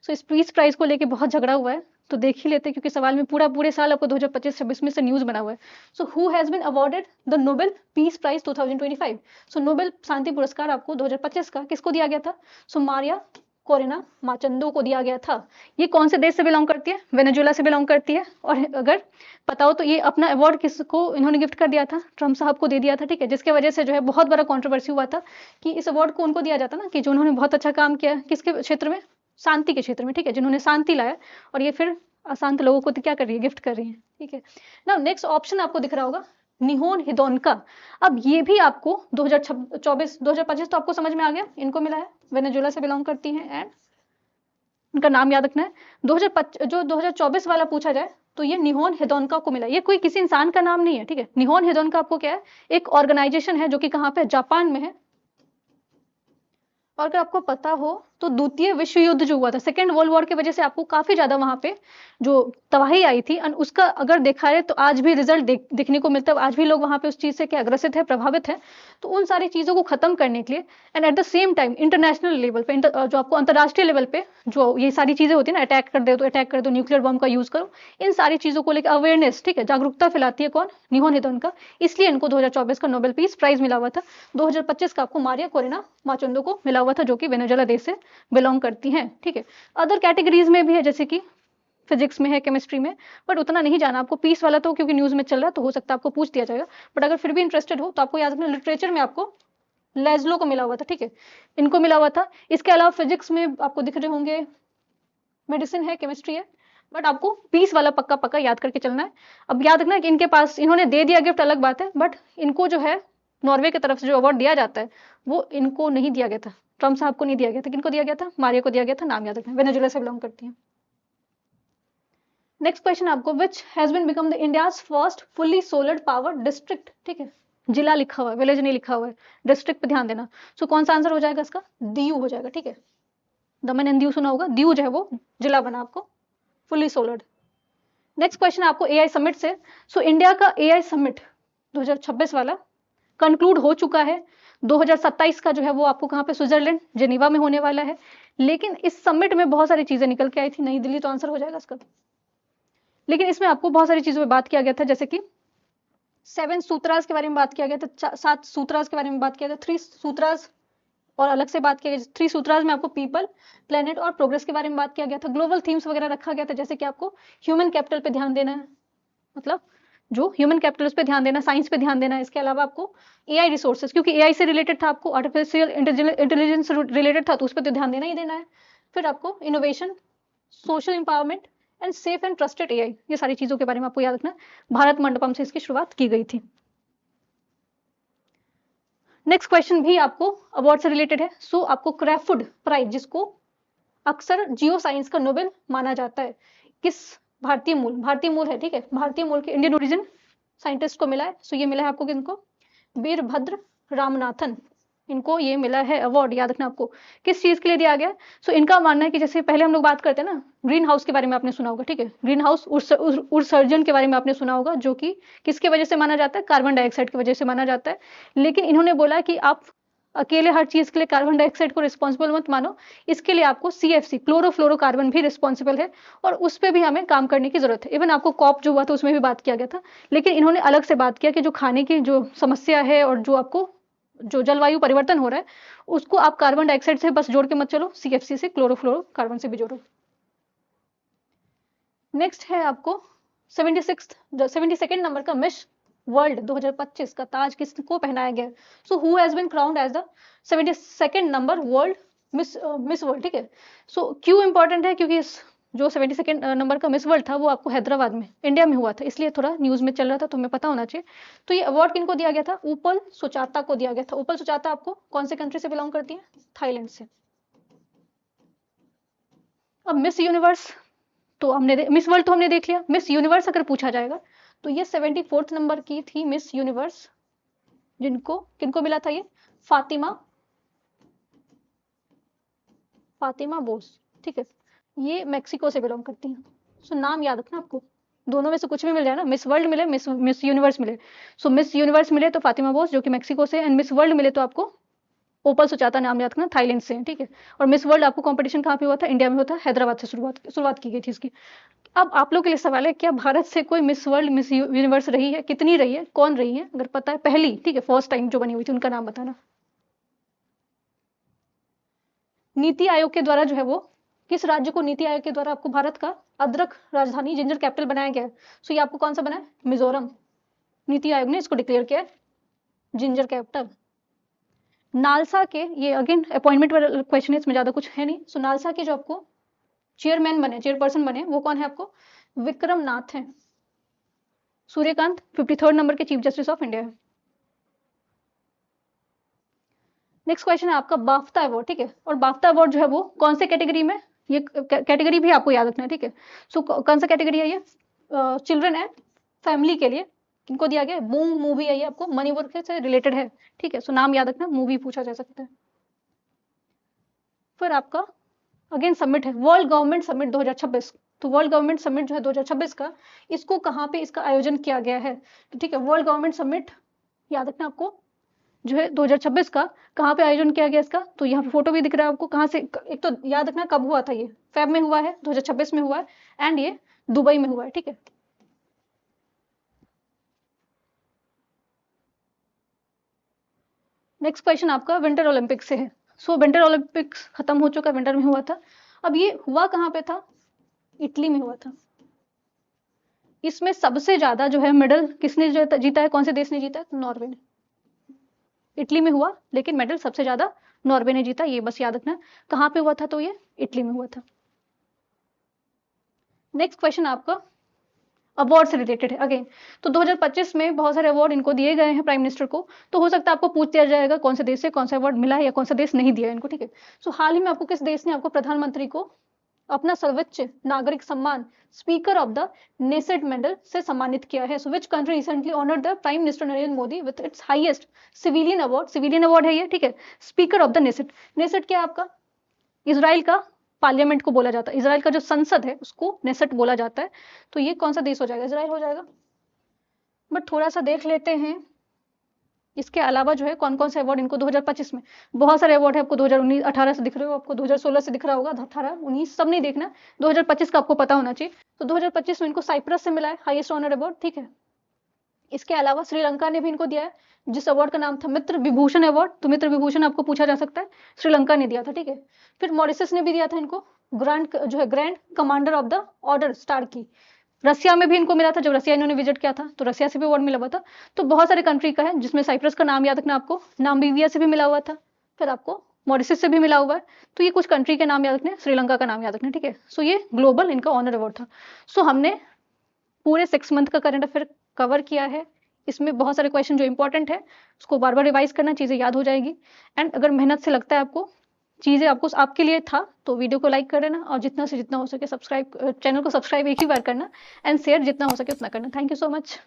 सो इस पीस प्राइज को लेके बहुत झगड़ा हुआ है, तो देख ही लेते हैं क्योंकि सवाल में पूरे साल आपको 2025-26 में से न्यूज़ बना हुआ है। So who has been awarded the Nobel Peace Prize 2025? So Nobel शांति पुरस्कार आपको 2025 का किसको दिया गया था? सो मारिया कोरेना माचंदो को दिया गया था। ये कौन से देश से बिलोंग करती है? वेनेजुएला से बिलोंग करती है। और अगर बताओ तो ये अपना अवार्ड किसको इन्होंने गिफ्ट कर दिया था? ट्रम्प साहब को दे दिया था। ठीक है, जिसके वजह से जो है बहुत बड़ा कंट्रोवर्सी हुआ था कि इस अवार्ड को उनको दिया जाता ना कि जो उन्होंने बहुत अच्छा काम किया किसके क्षेत्र में? शांति के क्षेत्र में। ठीक है, जिन्होंने शांति लाया, और ये फिर अशांत लोगों को क्या कर रही है? गिफ्ट कर रही है। ठीक है, ना नेक्स्ट ऑप्शन आपको दिख रहा होगा निहोन हिदोनका। अब ये भी आपको 2024 2025 तो आपको समझ में आ गया, इनको मिला है, वेनेजुएला से बिलोंग करती हैं एंड उनका नाम याद रखना है। 2024 वाला पूछा जाए तो ये निहोन हिदोनका को मिला। ये कोई किसी इंसान का नाम नहीं है। ठीक है, निहोन हिदोनका आपको क्या है? एक ऑर्गेनाइजेशन है जो कि कहाँ पे? जापान में है। और अगर आपको पता हो तो द्वितीय विश्व युद्ध जो हुआ था, सेकेंड वर्ल्ड वॉर की वजह से आपको काफी ज्यादा वहां पे जो तबाही आई थी, और उसका अगर देखा है तो आज भी रिजल्ट देखने को मिलता है। आज भी लोग वहां पे उस चीज से क्या ग्रसित है, प्रभावित है। तो उन सारी चीजों को खत्म करने के लिए and at the same time international level पे, जो आपको अंतर्राष्ट्रीय लेवल पे जो ये सारी चीजें होती है ना, अटैक कर दो, न्यूक्लियर बम का यूज करो, इन सारी चीजों को लेकर अवेयरनेस, ठीक है, जागरूकता फैलाती है कौन? निहोन हिदोन का। इसलिए इनको 2024 का नोबेल पीस प्राइज मिला हुआ था। 2025 का आपको मारिया कोरेना माचुंदो को मिला हुआ था, जो कि वेनेजुएला देश से बिलोंग करती हैं। ठीक है, अदर कैटेगरीज में भी है, जैसे कि फिजिक्स में है, केमिस्ट्री में, बट उतना नहीं जाना आपको। पीस वाला तो क्योंकि न्यूज में चल रहा है तो हो सकता है आपको पूछ दिया जाएगा, बट अगर फिर भी इंटरेस्टेड हो तो आपको याद रखना लिटरेचर में आपको लेज़लो को मिला हुआ था। ठीक है, इनको मिला हुआ था। इसके अलावा फिजिक्स में आपको दिख रहे होंगे मेडिसिन है, केमिस्ट्री है, बट आपको पीस वाला पक्का पक्का याद करके चलना है। अब याद रखना कि इनके पास इन्होंने दे दिया गिफ्ट अलग बात है, बट इनको जो है नॉर्वे की तरफ से जो अवार्ड दिया जाता है वो इनको नहीं दिया गया था, ट्रम्प साहब को नहीं दिया गया था। किनको दिया गया था? मारिया को दिया गया था। नाम याद रखना, वेनेजुएला से बिलोंग करती है। नेक्स्ट क्वेश्चन आपको, which has been become the India's first fully solar power district. ठीक है, जिला लिखा हुआ है, विलेज नहीं लिखा हुआ है, डिस्ट्रिक्ट पे ध्यान देना। सो कौन सा आंसर हो जाएगा इसका? दीयू हो जाएगा। ठीक है, दमन एंड दीयू सुना होगा, दीयू जो है वो जिला बना आपको फुल्ली सोलर्ड। नेक्स्ट क्वेश्चन आपको एआई समिट से। सो इंडिया का एआई समिट 2026 वाला कंक्लूड हो चुका है। 2027 का जो है वो आपको कहाँ पे? स्विट्जरलैंड जेनीवा में होने वाला है। लेकिन इस समिट में बहुत सारी चीजें निकल के आई थी। नई दिल्ली तो आंसर हो जाएगा इसका। लेकिन इसमें आपको बहुत सारी चीजों पे बात किया गया था, जैसे कि 7 सूत्रास के बारे में बात किया गया था, 7 सूत्रास के बारे में बात किया था, 3 सूत्रास और अलग से बात किया गया। 3 सूत्रास में आपको पीपल, प्लेनेट और प्रोग्रेस के बारे में बात किया गया था। ग्लोबल थीम्स वगैरह रखा गया था, जैसे कि आपको ह्यूमन कैपिटल पे ध्यान देना है, मतलब जो ह्यूमन कैपिटल उस पे ध्यान देना, साइंस पे ध्यान देना। इसके अलावा आपको एआई रिसोर्सेज, क्योंकि एआई से रिलेटेड था, आपको आर्टिफिशियल इंटेलिजेंस रिलेटेड था, तो उस पर तो ध्यान देना ही देना है। फिर आपको innovation, social empowerment and safe and trusted AI, ये सारी चीजों के बारे में आपको याद रखना है। भारत मंडपम से इसकी शुरुआत की गई थी। नेक्स्ट क्वेश्चन भी आपको अवार्ड से रिलेटेड है। सो आपको क्राफुड प्राइज, जिसको अक्सर जियो साइंस का नोबेल माना जाता है, किस भारतीय मूल है, ठीक है, भारतीय मूल के इंडियन ओरिजिन साइंटिस्ट को मिला है। सो ये मिला है आपको किनको? वीरभद्र रामनाथन, इनको ये मिला है अवार्ड। याद रखना आपको किस चीज के लिए दिया गया। सो इनका मानना है कि जैसे पहले हम लोग बात करते हैं ना, ग्रीन हाउस के बारे में आपने सुना होगा, ठीक है, ग्रीन हाउस उत्सर्जन के बारे में आपने सुना होगा, जो कि किसके वजह से माना जाता है? कार्बन डाइऑक्साइड की वजह से माना जाता है। लेकिन इन्होंने बोला कि आप अकेले हर चीज के लिए कार्बन डाइऑक्साइड को रिस्पॉन्सिबल मत मानो, इसके लिए आपको CFC क्लोरोफ्लोरोकार्बन भी रिस्पॉन्सिबल है, और उस पर भी हमें काम करने की जरूरत है। इवन आपको कॉप जो हुआ था उसमें भी बात किया गया था, लेकिन इन्होंने अलग से बात किया कि जो खाने की जो समस्या है और जो आपको जो जलवायु परिवर्तन हो रहा है, उसको आप कार्बन डाइऑक्साइड से बस जोड़ के मत चलो, CFC से क्लोरोफ्लोरोकार्बन से भी जोड़ो। नेक्स्ट है आपको 72nd नंबर का मिस वर्ल्ड 2025 का ताज किसको पहनाया गया? So who has been crowned as the 72nd number world miss world. ठीक है, सो क्यों इंपॉर्टेंट है? क्योंकि इस जो 72nd नंबर का मिस वर्ल्ड था वो आपको हैदराबाद में, इंडिया में हुआ था, इसलिए थोड़ा न्यूज में चल रहा था, तो हमें पता होना चाहिए। तो ये अवार्ड किनको दिया गया था? उपल सुचाता को दिया गया था। उपल सुचाता आपको कौन से कंट्री से बिलोंग करती है? थाईलैंड से। अब मिस यूनिवर्स तो हमने मिस वर्ल्ड तो हमने देख लिया। मिस यूनिवर्स अगर पूछा जाएगा तो ये 74th नंबर की थी मिस यूनिवर्स, जिनको किनको मिला था? ये फातिमा बोस। ठीक है, ये मैक्सिको से बिलोंग करती हैं। सो नाम याद रखना आपको, दोनों में से कुछ भी मिल जाए ना, मिस वर्ल्ड मिले, मिस यूनिवर्स मिले। सो मिस यूनिवर्स मिले तो फातिमा बोस जो कि मैक्सिको से, एंड मिस वर्ल्ड मिले तो आपको ओपल सुचाता, नाम याद रखना, थाईलैंड से। ठीक है, और मिस वर्ल्ड आपको कंपटीशन कहाँ पे हुआ था? इंडिया में होता है, हैदराबाद से शुरुआत की गई थी इसकी। अब आप लोग के लिए सवाल है, क्या भारत से कोई मिस वर्ल्ड मिस यूनिवर्स रही है? कितनी रही है? कौन रही है? अगर पता है पहली, ठीक है, फर्स्ट टाइम जो बनी हुई थी, उनका नाम बताना। नीति आयोग के द्वारा जो है वो, किस राज्य को नीति आयोग के द्वारा आपको भारत का अदरक राजधानी, जिंजर कैपिटल बनाया गया है? सो ये आपको कौन सा बना है? मिजोरम। नीति आयोग ने इसको डिक्लेयर किया है जिंजर कैपिटल। नालसा के, ये अगेन अपॉइंटमेंट वाला क्वेश्चन है, इसमें ज्यादा कुछ है नहीं। सो नालसा के जो आपको चेयरपर्सन बने वो कौन है? आपको विक्रम नाथ है। सूर्यकांत 53rd नंबर के चीफ जस्टिस ऑफ इंडिया है। नेक्स्ट क्वेश्चन है आपका बाफ्ता अवार्ड। ठीक है, और बाफ्ता अवार्ड जो है वो कौन से कैटेगरी में, ये कैटेगरी भी आपको याद रखना है। ठीक है, सो कौन सा कैटेगरी है ये? चिल्ड्रन एंड फैमिली के लिए किनको दिया गया? बूम मूवी है, ये आपको मनी वर्क से रिलेटेड है। ठीक है, सो नाम याद रखना, मूवी पूछा जा सकता है। फिर आपका अगेन समिट है, वर्ल्ड गवर्नमेंट समिट 2026। तो वर्ल्ड गवर्नमेंट समिट जो है 2026 का, इसको कहाँ पे इसका आयोजन किया गया है? तो ठीक है, वर्ल्ड गवर्नमेंट समिट याद रखना आपको, जो है 2026 का, कहाँ पे आयोजन किया गया इसका? तो यहाँ पे फोटो भी दिख रहा है आपको, कहाँ से, एक तो याद रखना कब हुआ था, ये फेब में हुआ है, 2026 में हुआ है, एंड ये दुबई में हुआ है। ठीक है, नेक्स्ट क्वेश्चन आपका विंटर ओलंपिक्स से है। सो विंटर ओलंपिक्स खत्म हो चुका, विंटर में हुआ था। अब ये हुआ कहाँ पे था? इटली में हुआ था। इसमें सबसे ज्यादा जो है मेडल किसने जो जीता है? कौन से देश ने जीता है? नॉर्वे ने। इटली में हुआ, लेकिन मेडल सबसे ज्यादा नॉर्वे ने जीता, ये बस याद रखना। कहाँ पे हुआ था? तो ये इटली में हुआ था। नेक्स्ट क्वेश्चन आपका अवार्ड से रिलेटेड है अगेन। तो 2025 में बहुत सारे अवार्ड इनको दिए गए हैं प्राइम मिनिस्टर को, तो हो सकता है आपको पूछ दिया जाएगा कौन से देश से कौन सा अवार्ड मिला है या कौन सा देश नहीं दिया है इनको, ठीक है। सो हाल ही में आपको किस देश ने आपको प्रधानमंत्री को अपना सर्वोच्च नागरिक सम्मान speaker of the Knesset medal से सम्मानित किया है? So which country recently honoured the prime minister Narendra Modi with its highest civilian award है ये, ठीक है, speaker of the Knesset. Knesset क्या है आपका? इजराइल का पार्लियामेंट को बोला जाता है, इजराइल का जो संसद है उसको नेसेट बोला जाता है। तो ये कौन सा देश हो जाएगा? इजराइल हो जाएगा। बट थोड़ा सा देख लेते हैं इसके अलावा जो है कौन कौन से अवार्ड इनको 2025 में, बहुत सारे अवार्ड है आपको 2019 18 से दिख रहे हो, आपको 2016 से दिख रहा होगा, 18 19 सब नहीं देखना, 2025 का आपको पता होना चाहिए। तो 2025 में इनको साइप्रस से मिला है हाईएस्ट ऑनर अवार्ड, ठीक है। इसके अलावा श्रीलंका ने भी इनको दिया है, जिस अवार्ड का नाम था मित्र विभूषण अवार्ड। तो मित्र विभूषण आपको पूछा जा सकता है, श्रीलंका ने दिया था, ठीक है। फिर मॉरिशस ने भी दिया था इनको grand commander of the order star की। रसिया में भी इनको मिला था, जब रसिया इन्होंने विजिट किया था तो रसिया से भी अवार्ड मिला हुआ था। तो बहुत सारे कंट्री का है, जिसमें साइप्रस का नाम याद रखना आपको, नामीबिया से भी मिला हुआ था, फिर आपको मॉरिशस से भी मिला हुआ है। तो ये कुछ कंट्री के नाम याद रखने, श्रीलंका का नाम याद रखना, ठीक है। सो ये ग्लोबल इनका ऑनर अवार्ड था। सो हमने पूरे 6 मंथ का करंट अफेयर कवर किया है। इसमें बहुत सारे क्वेश्चन जो इंपॉर्टेंट है उसको बार बार रिवाइज करना, चीज़ें याद हो जाएगी। एंड अगर मेहनत से लगता है आपको चीज़ें आपको आपके लिए था तो वीडियो को लाइक कर देना, और जितना से जितना हो सके सब्सक्राइब, चैनल को सब्सक्राइब एक ही बार करना, एंड शेयर जितना हो सके उतना करना। Thank you so much.